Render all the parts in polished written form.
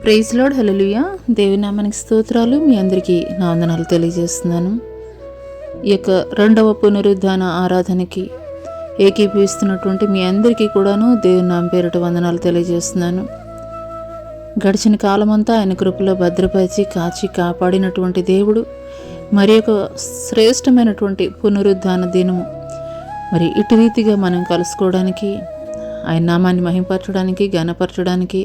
Praise lord, హల్లెలూయా. దేవుని నామానికి స్తోత్రాలు. మీ అందరికీ నా వందనాలు తెలియజేస్తున్నాను. ఈ యొక్క రెండవ పునరుద్ధాన ఆరాధనకి ఏకీభవిస్తున్నటువంటి మీ అందరికీ కూడాను దేవుని నామ పేరిట వందనాలు తెలియజేస్తున్నాను. గడిచిన కాలమంతా ఆయన కృపలో భద్రపరిచి కాచి కాపాడినటువంటి దేవుడు మరి ఒక శ్రేష్టమైనటువంటి పునరుద్ధాన దినము మరి ఇటు రీతిగా మనం కలుసుకోవడానికి, ఆయన నామాన్ని మహింపరచడానికి, ఘనపరచడానికి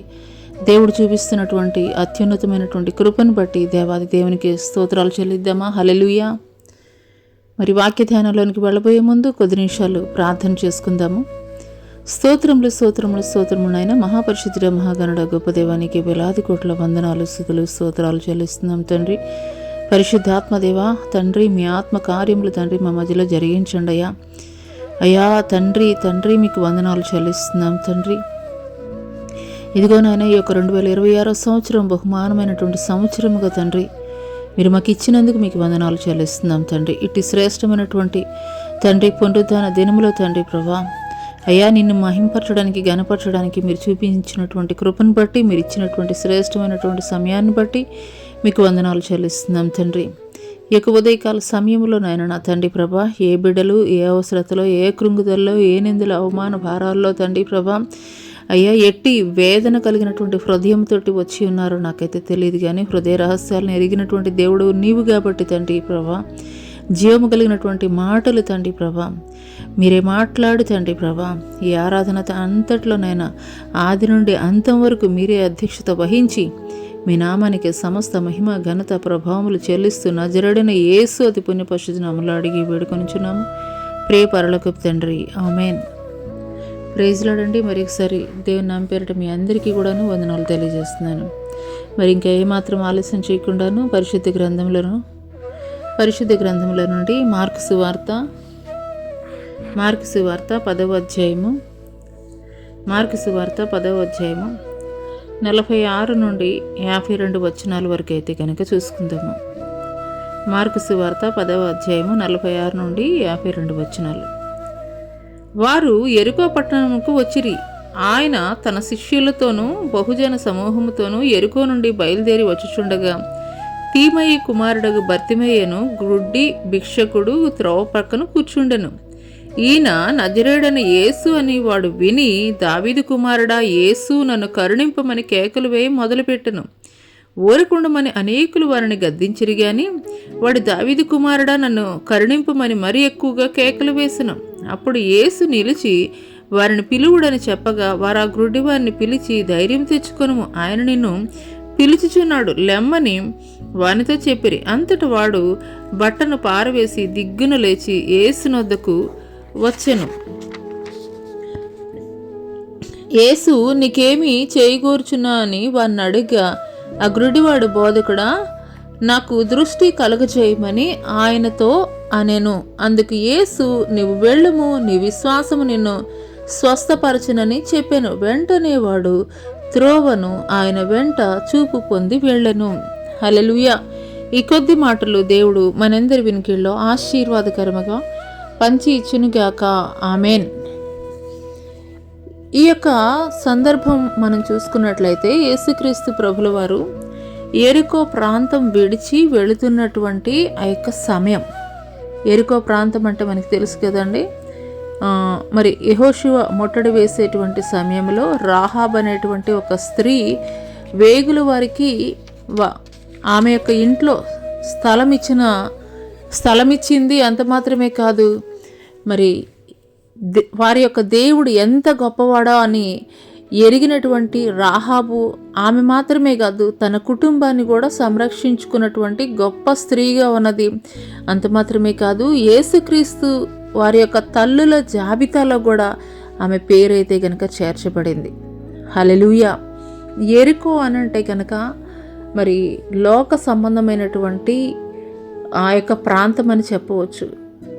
దేవుడు చూపిస్తున్నటువంటి అత్యున్నతమైనటువంటి కృపను బట్టి దేవాది దేవునికి స్తోత్రాలు చెల్లిద్దామా? హల్లెలూయా. మరి వాక్య ధ్యానంలోనికి వెళ్ళబోయే ముందు కొద్ది నిమిషాలు ప్రార్థన చేసుకుందాము. స్తోత్రములు స్తోత్రములు స్తోత్రములు నాయన, మహాపరిశుద్ధుడ మహాగణుడ గొప్ప దేవానికి వేలాది కోట్ల వందనాలు స్తుతులు స్తోత్రాలు చెల్లిస్తున్నాం తండ్రి. పరిశుద్ధాత్మదేవా తండ్రి, మీ ఆత్మ కార్యములు తండ్రి మా మధ్యలో జరిగించండి అయ్యా. అయ్యా తండ్రి తండ్రి మీకు వందనాలు చెల్లిస్తున్నాం తండ్రి. ఇదిగో నాయన, ఈ యొక్క 2026 సంవత్సరం బహుమానమైనటువంటి సంవత్సరముగా తండ్రి మీరు మాకు ఇచ్చినందుకు మీకు వందనాలు చెల్లిస్తున్నాం తండ్రి. ఇట్టి శ్రేష్టమైనటువంటి తండ్రి పునరుద్ధాన దినములో తండ్రి ప్రభా అయ్యా, నిన్ను మహింపరచడానికి, ఘనపరచడానికి మీరు చూపించినటువంటి కృపను బట్టి, మీరు ఇచ్చినటువంటి శ్రేష్టమైనటువంటి సమయాన్ని బట్టి మీకు వందనాలు చెల్లిస్తున్నాం తండ్రి. ఈ యొక్క ఉదయకాల సమయంలో నాయన నా తండ్రి ప్రభా, ఏ బిడ్డలు ఏ అవసరతలో, ఏ కృంగుదల్లో, ఏ నిందల అవమాన భారాల్లో తండ్రి ప్రభా అయ్యా ఎట్టి వేదన కలిగినటువంటి హృదయంతో వచ్చి ఉన్నారో నాకైతే తెలియదు, కానీ హృదయ రహస్యాలను ఎరిగినటువంటి దేవుడు నీవు కాబట్టి తండ్రి ప్రభా, జీవము కలిగినటువంటి మాటలు తండ్రి ప్రభా మీరే మాట్లాడు తండ్రి ప్రభా. ఈ ఆరాధన అంతట్లోనైనా ఆది నుండి అంతం వరకు మీరే అధ్యక్షత వహించి మీ నామానికి సమస్త మహిమ ఘనత ప్రభావములు చెల్లిస్తూ నజరేయుడైన యేసు అతి పుణ్య పరిశుద్ధ నామములో అడిగి వేడుకొనుచున్నాము ప్రియ పరలోకపు తండ్రి, ఆమేన్. ప్రైజ్ లార్డ్ అండి. మరి ఒకసారి దేవుని నామ పేరిట మీ అందరికీ కూడాను వందనాలు తెలియజేస్తున్నాను. మరి ఇంకా ఏమాత్రం ఆలస్యం చేయకుండాను పరిశుద్ధ గ్రంథంలో నుండి మార్కు సువార్త 10వ అధ్యాయము 46 నుండి 52 వచనాల వరకు అయితే కనుక చూసుకుందాము. మార్కు సువార్త 10వ అధ్యాయము 46 నుండి 52 వచనాలు. వారు యెరికో పట్టణముకు వచ్చిరి. ఆయన తన శిష్యులతోనూ బహుజన సమూహముతోనూ యెరికో నుండి బయలుదేరి వచ్చుచుండగా తీమయి కుమారుడగు బర్తిమయ్యను గ్రుడ్డి భిక్షకుడు త్రోవ పక్కన కూర్చుండెను. ఈయన నజరేయుడైన యేసు అని వాడు విని, దావీదు కుమారుడా యేసు, నన్ను కరుణింపమని కేకలు వేయి మొదలుపెట్టెను. ఊరకుండమని అనేకులు వారిని గద్దించిరి గాని వాడు దావీదు కుమారుడా నన్ను కరుణింపమని మరీ ఎక్కువగా కేకలు వేసెను. అప్పుడు యేసు నిలిచి వారిని పిలువుడని చెప్పగా వారు ఆ గ్రుడ్డి వారిని పిలిచి, ధైర్యం తెచ్చుకొనుము, ఆయన నిన్ను పిలుచుచున్నాడు, లెమ్మని వానితో చెప్పిరి. అంతట వాడు బట్టను పారవేసి దిగ్గున లేచి యేసునొద్దకు వచ్చెను. యేసు నీకేమి చేయగోర్చున్నా అని వారిని అడిగా, ఆ గ్రుడివాడు, బోధకుడా నాకు దృష్టి కలుగజేయమని ఆయనతో అనెను. అందుకు యేసు, నీవు వెళ్ళుము, నీ విశ్వాసము నిన్ను స్వస్థపరచునని చెప్పెను. వెంటనే వాడు త్రోవను ఆయన వెంట చూపు పొంది వెళ్ళెను. హల్లెలూయా. ఈ కొద్ది మాటలు దేవుడు మనందరి వినికిల్లో ఆశీర్వాదకరముగా పంచి ఇచ్చునుగాక, ఆమెన్. ఈ యొక్క సందర్భం మనం చూసుకున్నట్లయితే యేసుక్రీస్తు ప్రభుల వారు యెరికో ప్రాంతం విడిచి వెళుతున్నటువంటి ఆ యొక్క సమయం. యెరికో ప్రాంతం అంటే మనకి తెలుసు కదండి. మరి యెహోషువ ముట్టడి వేసేటువంటి సమయంలో రాహాబ్ అనేటువంటి ఒక స్త్రీ వేగుల వారికి ఆమె యొక్క ఇంట్లో స్థలం ఇచ్చింది. అంత మాత్రమే కాదు, మరి వారి యొక్క దేవుడు ఎంత గొప్పవాడో అని ఎరిగినటువంటి రాహాబు ఆమె మాత్రమే కాదు, తన కుటుంబాన్ని కూడా సంరక్షించుకున్నటువంటి గొప్ప స్త్రీగా ఉన్నది. అంత మాత్రమే కాదు, యేసుక్రీస్తు వారి యొక్క తల్లుల జాబితాలో కూడా ఆమె పేరైతే కనుక చేర్చబడింది. హల్లెలూయా. యెరికో అనంటే కనుక మరి లోక సంబంధమైనటువంటి ఆ యొక్క ప్రాంతం అని చెప్పవచ్చు.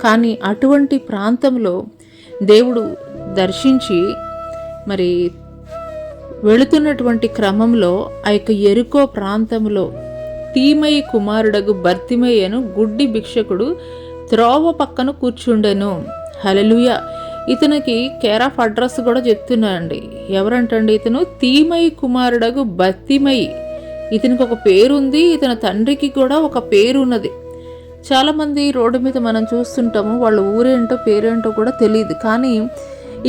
కానీ అటువంటి ప్రాంతంలో దేవుడు దర్శించి మరి వెళుతున్నటువంటి క్రమంలో ఆ యొక్క యెరికో ప్రాంతంలో తీమయి కుమారుడగు బర్తిమయ్యను గుడ్డి భిక్షకుడు త్రోవ పక్కన కూర్చుండెను. హల్లెలూయా. ఇతనికి కేర్ ఆఫ్ అడ్రస్ కూడా చెప్తున్నానండి. ఎవరంటండి? ఇతను తీమయి కుమారుడగు బర్తిమయి ఇతనికి ఒక పేరు ఉంది, ఇతని తండ్రికి కూడా ఒక పేరు ఉన్నది. చాలామంది రోడ్డు మీద మనం చూస్తుంటాము, వాళ్ళ ఊరేంటో పేరేంటో కూడా తెలియదు. కానీ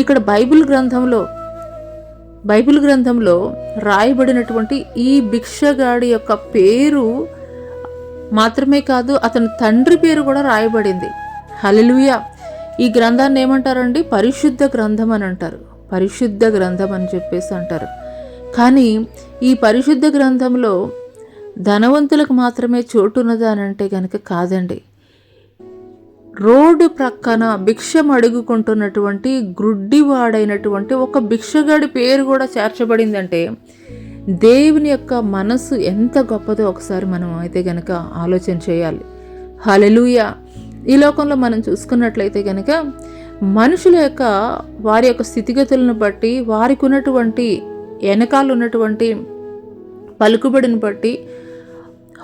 ఇక్కడ బైబిల్ గ్రంథంలో రాయబడినటువంటి ఈ భిక్షగాడి యొక్క పేరు మాత్రమే కాదు, అతని తండ్రి పేరు కూడా రాయబడింది. హల్లెలూయా. ఈ గ్రంథాన్ని ఏమంటారండి? పరిశుద్ధ గ్రంథం అని అంటారు. పరిశుద్ధ గ్రంథం అని చెప్పేసి అంటారు. కానీ ఈ పరిశుద్ధ గ్రంథంలో ధనవంతులకు మాత్రమే చోటు ఉన్నదా అని అంటే కనుక కాదండి. రోడ్డు ప్రక్కన భిక్షం అడుగుకుంటున్నటువంటి గ్రుడ్డివాడైనటువంటి ఒక భిక్షగాడి పేరు కూడా చేర్చబడిందంటే దేవుని యొక్క మనసు ఎంత గొప్పదో ఒకసారి మనం అయితే కనుక ఆలోచన చేయాలి. హల్లెలూయా. ఈ లోకంలో మనం చూసుకున్నట్లయితే కనుక మనుషుల యొక్క వారి యొక్క స్థితిగతులను బట్టి, వారికి ఉన్నటువంటి వెనకాల ఉన్నటువంటి పలుకుబడిని బట్టి,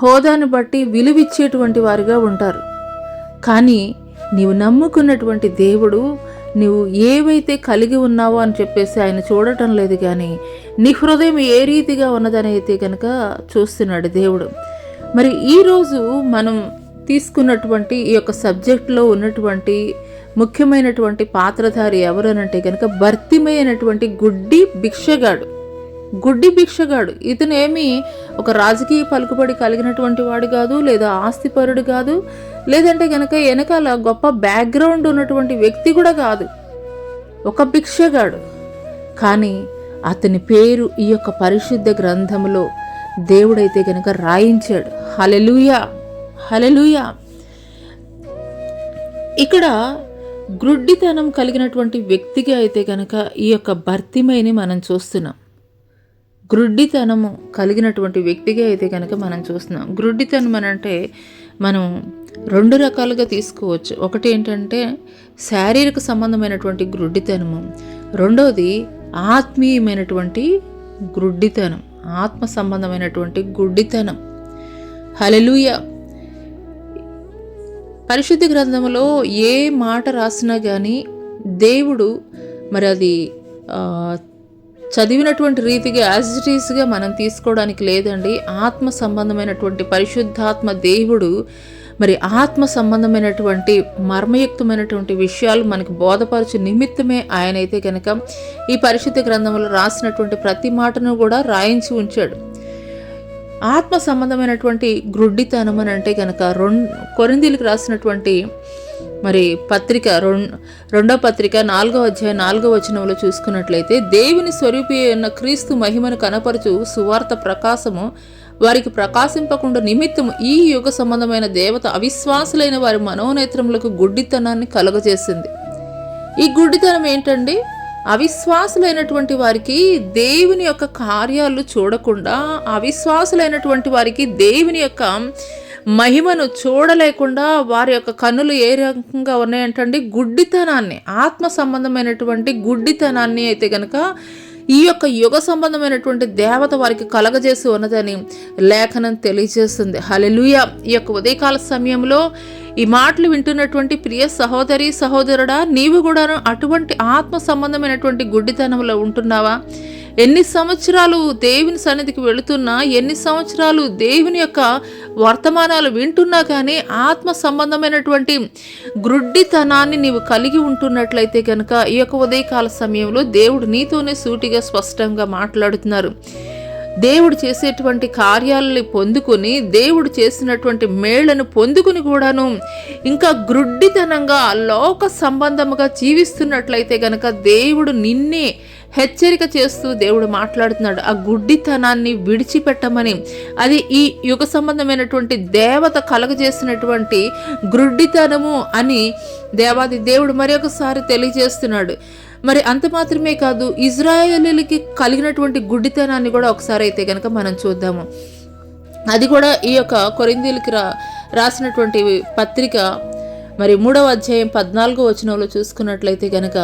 హోదాను బట్టి విలువిచ్చేటువంటి వారిగా ఉంటారు. కానీ నీవు నమ్ముకున్నటువంటి దేవుడు నువ్వు ఏవైతే కలిగి ఉన్నావో అని చెప్పేసి ఆయన చూడటం లేదు, కానీ నీ హృదయం ఏ రీతిగా ఉన్నదని అయితే కనుక చూస్తున్నాడు దేవుడు. మరి ఈరోజు మనం తీసుకున్నటువంటి ఈ యొక్క సబ్జెక్ట్లో ఉన్నటువంటి ముఖ్యమైనటువంటి పాత్రధారి ఎవరనంటే కనుక భర్తిమైనటువంటి గుడ్డి భిక్షగాడు. ఇతను ఏమి ఒక రాజకీయ పలుకుబడి కలిగినటువంటి వాడు కాదు, లేదా ఆస్తిపరుడు కాదు, లేదంటే కనుక వెనకాల గొప్ప బ్యాక్గ్రౌండ్ ఉన్నటువంటి వ్యక్తి కూడా కాదు. ఒక భిక్షగాడు. కానీ అతని పేరు ఈ యొక్క పరిశుద్ధ గ్రంథంలో దేవుడైతే కనుక రాయించాడు. హల్లెలూయా, హల్లెలూయా. ఇక్కడ గ్రుడ్డితనం కలిగినటువంటి వ్యక్తిగా అయితే కనుక ఈ యొక్క భర్తిమైని మనం చూస్తున్నాం. గ్రుడ్డితనము కలిగినటువంటి వ్యక్తిగా అయితే కనుక మనం చూస్తున్నాం. గ్రుడ్డితనం అని అంటే మనం రెండు రకాలుగా తీసుకోవచ్చు. ఒకటి ఏంటంటే శారీరక సంబంధమైనటువంటి గ్రుడ్డితనము, రెండోది ఆత్మీయమైనటువంటి గ్రుడ్డితనం, ఆత్మ సంబంధమైనటువంటి గుడ్డితనం. హల్లెలూయా. పరిశుద్ధ గ్రంథంలో ఏ మాట రాసినా కానీ దేవుడు మరి అది చదివినటువంటి రీతిగా యాజ్ ఇట్ ఈస్గా మనం తీసుకోవడానికి లేదండి. ఆత్మ సంబంధమైనటువంటి పరిశుద్ధాత్మ దేవుడు మరి ఆత్మ సంబంధమైనటువంటి మర్మయుక్తమైనటువంటి విషయాలు మనకు బోధపరచు నిమిత్తమే ఆయన అయితే కనుక ఈ పరిశుద్ధ గ్రంథంలో రాసినటువంటి ప్రతి మాటను కూడా రాయించి ఉంచాడు. ఆత్మ సంబంధమైనటువంటి గ్రుడ్డితనం అని అంటే కనుక కొరింథీయులకు రాసినటువంటి మరి పత్రిక 2వ పత్రిక 4వ అధ్యాయం 4వ వచనంలో చూసుకున్నట్లయితే దేవుని స్వరూపి అయిన క్రీస్తు మహిమను కనపరచు సువార్త ప్రకాశము వారికి ప్రకాశింపకుండా నిమిత్తము ఈ యుగ సంబంధమైన దేవత అవిశ్వాసులైన వారి మనోనేత్రములకు గుడ్డితనాన్ని కలుగజేసింది. ఈ గుడ్డితనం ఏంటండి? అవిశ్వాసులైనటువంటి వారికి దేవుని యొక్క కార్యాలు చూడకుండా, అవిశ్వాసులైనటువంటి వారికి దేవుని యొక్క మహిమను చూడలేకుండా వారి యొక్క కన్నులు ఏ రకంగా ఉన్నాయంటండి? గుడ్డితనాన్ని, ఆత్మ సంబంధమైనటువంటి గుడ్డితనాన్ని అయితే కనుక ఈ యొక్క యుగ సంబంధమైనటువంటి దేవత వారికి కలగజేసి ఉన్నదని లేఖనం తెలియజేస్తుంది. హల్లెలూయా. ఈ యొక్క ఉదయకాల సమయంలో ఈ మాటలు వింటున్నటువంటి ప్రియ సహోదరి సహోదరుడా, నీవు కూడా అటువంటి ఆత్మ సంబంధమైనటువంటి గుడ్డితనంలో ఉంటున్నావా? ఎన్ని సంవత్సరాలు దేవుని సన్నిధికి వెళుతున్నా, ఎన్ని సంవత్సరాలు దేవుని యొక్క వర్తమానాలు వింటున్నా కానీ ఆత్మ సంబంధమైనటువంటి గ్రుడ్డితనాన్ని నీవు కలిగి ఉంటున్నట్లయితే కనుక ఈ యొక్క ఉదయకాల సమయంలో దేవుడు నీతోనే సూటిగా స్పష్టంగా మాట్లాడుతున్నారు. దేవుడు చేసేటువంటి కార్యాలని పొందుకొని, దేవుడు చేసినటువంటి మేళ్లను పొందుకుని కూడాను ఇంకా గ్రుడ్డితనంగా లోక సంబంధముగా జీవిస్తున్నట్లయితే కనుక దేవుడు నిన్నే హెచ్చరిక చేస్తూ దేవుడు మాట్లాడుతున్నాడు. ఆ గుడ్డితనాన్ని విడిచిపెట్టమని. అది ఈ యుగ సంబంధమైనటువంటి దేవత కలగజేసినటువంటి గ్రుడ్డితనము అని దేవాది దేవుడు మరి ఒకసారి తెలియజేస్తున్నాడు. మరి అంత మాత్రమే కాదు, ఇజ్రాయేలీలకి కలిగినటువంటి గుడ్డితనాన్ని కూడా ఒకసారి అయితే కనుక మనం చూద్దాము. అది కూడా ఈ యొక్క కొరింథీయులకి రాసినటువంటి పత్రిక మరి 3వ అధ్యాయం 14వ వచనంలో చూసుకున్నట్లయితే కనుక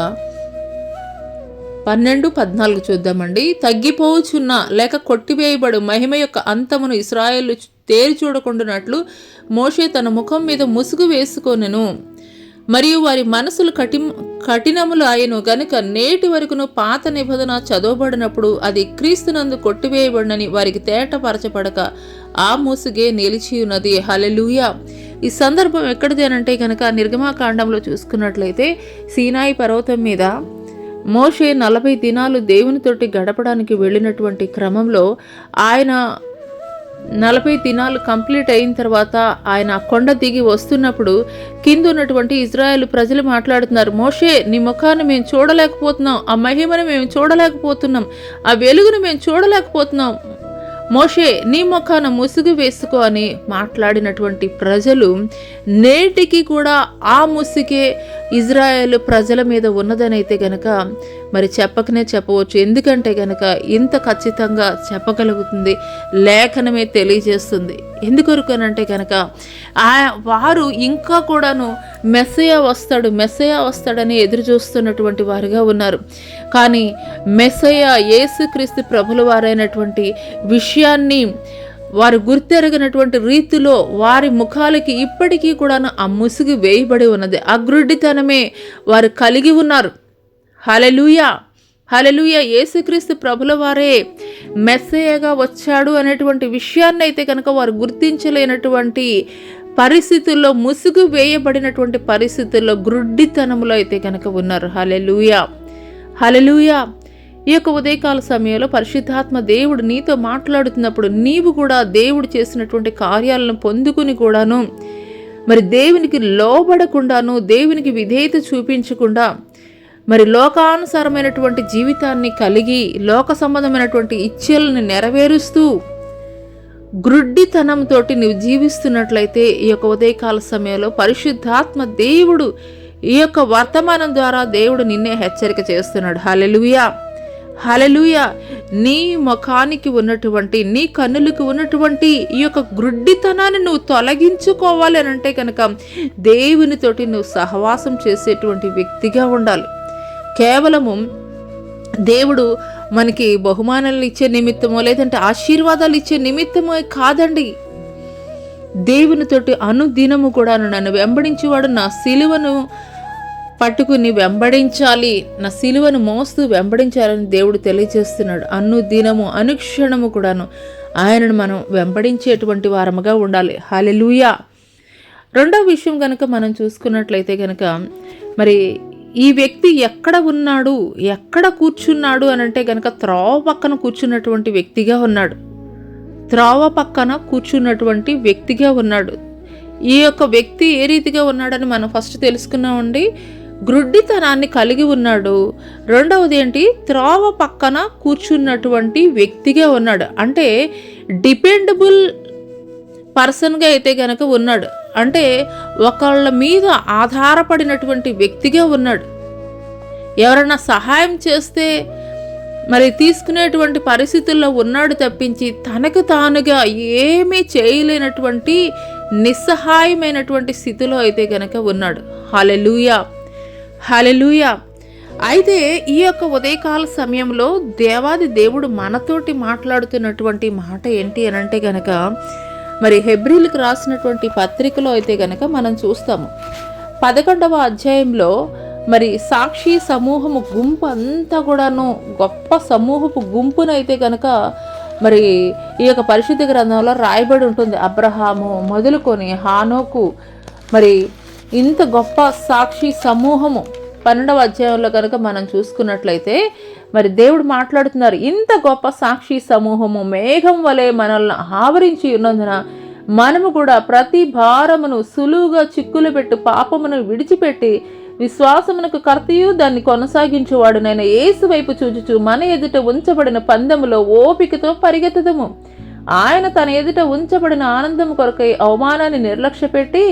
12-14 చూద్దామండి. తగ్గిపోవచ్చున్న లేక కొట్టివేయబడు మహిమ యొక్క అంతమును ఇశ్రాయేలు తేరి చూడకుండానట్లు మోషే తన ముఖం మీద ముసుగు వేసుకొనెను. మరియు వారి మనసులు కఠినములు ఆయను గనుక నేటి వరకును పాత నిబంధన చదవబడినప్పుడు అది క్రీస్తునందు కొట్టివేయబడినని వారికి తేటపరచబడక ఆ మూసుగే నిలిచి ఉన్నది. హల్లెలూయా. ఈ సందర్భం ఎక్కడిది అనంటే కనుక నిర్గమాకాండంలో చూసుకున్నట్లయితే సీనాయి పర్వతం మీద మోషే 40 దినాలు దేవునితోటి గడపడానికి వెళ్ళినటువంటి క్రమంలో ఆయన 40 దినాలు కంప్లీట్ అయిన తర్వాత ఆయన కొండ దిగి వస్తున్నప్పుడు కింద ఉన్నటువంటి ఇజ్రాయేల్ ప్రజలు మాట్లాడుతున్నారు, మోషే నీ ముఖాన్ని మేము చూడలేకపోతున్నాం, ఆ మహిమను మేము చూడలేకపోతున్నాం, ఆ వెలుగును మేము చూడలేకపోతున్నాం, మోషే నీ ముఖాన ముసుగు వేసుకో అని మాట్లాడినటువంటి ప్రజలు నేటికి కూడా ఆ ముసుగే ఇజ్రాయేల్ ప్రజల మీద ఉన్నదని అయితే గనక మరి చెప్పకనే చెప్పవచ్చు. ఎందుకంటే గనక ఇంత ఖచ్చితంగా చెప్పగలుగుతుంది లేఖనమే తెలియజేస్తుంది. ఎందుకొరకనంటే కనుక వారు ఇంకా కూడాను మెస్సయా వస్తాడని ఎదురు చూస్తున్నటువంటి వారుగా ఉన్నారు. కానీ మెస్సయా యేసుక్రీస్తు ప్రభుల వారైనటువంటి విషయాన్ని వారు గుర్తెరగినటువంటి రీతిలో వారి ముఖాలకి ఇప్పటికీ కూడాను ఆ ముసుగు వేయబడి ఉన్నది. ఆ గ్రుడ్డితనమే వారు కలిగి ఉన్నారు. హల్లెలూయా, హల్లెలూయా. యేసుక్రీస్తు ప్రభుల వారే మెస్సయ్యగా వచ్చాడు అనేటువంటి విషయాన్ని అయితే కనుక వారు గుర్తించలేనటువంటి పరిస్థితుల్లో, ముసుగు వేయబడినటువంటి పరిస్థితుల్లో, గ్రుడ్డితనంలో అయితే కనుక ఉన్నారు. హల్లెలూయా, హల్లెలూయా. ఈ యొక్క ఉదయకాల సమయంలో పరిశుద్ధాత్మ దేవుడు నీతో మాట్లాడుతున్నప్పుడు నీవు కూడా దేవుడు చేసినటువంటి కార్యాలను పొందుకుని కూడాను మరి దేవునికి లోబడకుండాను, దేవునికి విధేయత చూపించకుండా మరి లోకానుసారమైనటువంటి జీవితాన్ని కలిగి లోక సంబంధమైనటువంటి ఇచ్ఛలను నెరవేరుస్తూ గ్రుడ్డితనంతో నువ్వు జీవిస్తున్నట్లయితే ఈ యొక్క ఉదయకాల సమయంలో పరిశుద్ధాత్మ దేవుడు ఈ యొక్క వర్తమానం ద్వారా దేవుడు నిన్నే హెచ్చరిక చేస్తున్నాడు. హల్లెలూయా, హల్లెలూయా. నీ ముఖానికి ఉన్నటువంటి, నీ కన్నులకు ఉన్నటువంటి ఈ యొక్క గ్రుడ్డితనాన్ని నువ్వు తొలగించుకోవాలి అని అంటే కనుక దేవునితోటి నువ్వు సహవాసం చేసేటువంటి వ్యక్తిగా ఉండాలి. కేవలము దేవుడు మనకి బహుమానాలు ఇచ్చే నిమిత్తమో లేదంటే ఆశీర్వాదాలు ఇచ్చే నిమిత్తమో కాదండి. దేవునితోటి అనుదినము కూడా నన్ను వెంబడించేవాడు నా సిలువను పట్టుకుని వెంబడించాలి, నా సిలువను మోస్తూ వెంబడించాలని దేవుడు తెలియజేస్తున్నాడు. అనుదినము అనుక్షణము కూడాను ఆయనను మనం వెంబడించేటువంటి వారముగా ఉండాలి. హల్లెలూయా. రెండవ విషయం కనుక మనం చూసుకున్నట్లయితే కనుక మరి ఈ వ్యక్తి ఎక్కడ ఉన్నాడు, ఎక్కడ కూర్చున్నాడు అని అంటే కనుక త్రోవ పక్కన కూర్చున్నటువంటి వ్యక్తిగా ఉన్నాడు. త్రోవ పక్కన కూర్చున్నటువంటి వ్యక్తిగా ఉన్నాడు. ఈ యొక్క వ్యక్తి ఏ రీతిగా ఉన్నాడని మనం ఫస్ట్ తెలుసుకున్నామండి. గ్రుడ్డితనాన్ని కలిగి ఉన్నాడు. రెండవది ఏంటి, త్రోవ పక్కన కూర్చున్నటువంటి వ్యక్తిగా ఉన్నాడు. అంటే డిపెండబుల్ పర్సన్గా అయితే గనక ఉన్నాడు. అంటే ఒకళ్ళ మీద ఆధారపడినటువంటి వ్యక్తిగా ఉన్నాడు. ఎవరన్నా సహాయం చేస్తే మరి తీసుకునేటువంటి పరిస్థితుల్లో ఉన్నాడు తప్పించి తనకు తానుగా ఏమీ చేయలేనటువంటి నిస్సహాయమైనటువంటి స్థితిలో అయితే గనక ఉన్నాడు. హల్లెలూయా, హల్లెలూయా. అయితే ఈ యొక్క ఉదయకాల సమయంలో దేవాది దేవుడు మనతోటి మాట్లాడుతున్నటువంటి మాట ఏంటి అని అంటే గనక మరి హెబ్రీలకు రాసినటువంటి పత్రికలో అయితే గనక మనం చూస్తాము 11వ అధ్యాయంలో మరి సాక్షి సమూహము గుంపు అంతా కూడాను గొప్ప సమూహపు గుంపునైతే కనుక మరి ఈ యొక్క పరిశుద్ధ గ్రంథంలో రాయబడి ఉంటుంది. అబ్రహాము మొదలుకొని హానోకు, మరి ఇంత గొప్ప సాక్షి సమూహము 12వ అధ్యాయంలో కనుక మనం చూసుకున్నట్లయితే మరి దేవుడు మాట్లాడుతున్నారు. ఇంత గొప్ప సాక్షి సమూహము మేఘం వలె మనల్ని ఆవరించి ఉన్నందున మనము కూడా ప్రతి భారమును సులువుగా చిక్కులు పెట్టు పాపమును విడిచిపెట్టి విశ్వాసమునకు కర్తయు దాన్ని కొనసాగించువాడునైన యేసు వైపు చూచుచు మన ఎదుట ఉంచబడిన పందెములో ఓపికతో పరిగెత్తుదము. ఆయన తన ఎదుట ఉంచబడిన ఆనందము కొరకై అవమానాన్ని నిర్లక్ష్యపెట్టి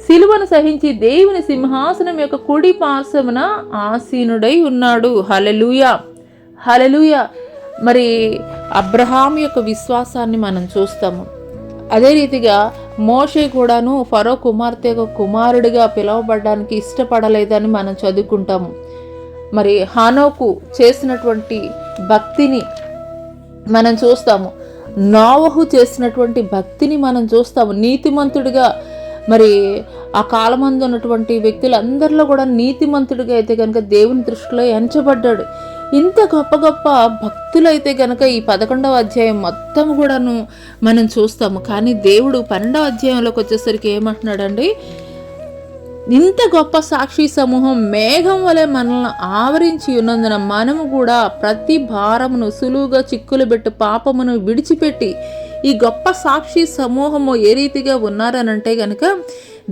సిలువను సహించి దేవుని సింహాసనం యొక్క కుడి పార్శ్వమున ఆసీనుడై ఉన్నాడు. హల్లెలూయా, హల్లెలూయా. మరి అబ్రహాం యొక్క విశ్వాసాన్ని మనం చూస్తాము. అదే రీతిగా మోషే కూడాను ఫరో కుమార్తె కుమారుడిగా పిలువబడడానికి ఇష్టపడలేదని మనం చదువుకుంటాము. మరి హానోకు చేసినటువంటి భక్తిని మనం చూస్తాము. నోవహు చేసినటువంటి భక్తిని మనం చూస్తాము. నీతిమంతుడిగా మరి ఆ కాలమందు ఉన్నటువంటి వ్యక్తులందరిలో కూడా నీతిమంతుడిగా అయితే కనుక దేవుని దృష్టిలో ఎంచబడ్డాడు. ఇంత గొప్ప గొప్ప భక్తులైతే కనుక ఈ 11వ అధ్యాయం మొత్తం కూడాను మనం చూస్తాము. కానీ దేవుడు 12వ అధ్యాయంలోకి వచ్చేసరికి ఏమంటున్నాడండి, ఇంత గొప్ప సాక్షి సమూహం మేఘం వలె మనల్ని ఆవరించి ఉన్నందున మనము కూడా ప్రతి భారమును సులువుగా చిక్కులు పెట్టు పాపమును విడిచిపెట్టి, ఈ గొప్ప సాక్షి సమూహము ఏ రీతిగా ఉన్నారనంటే గనక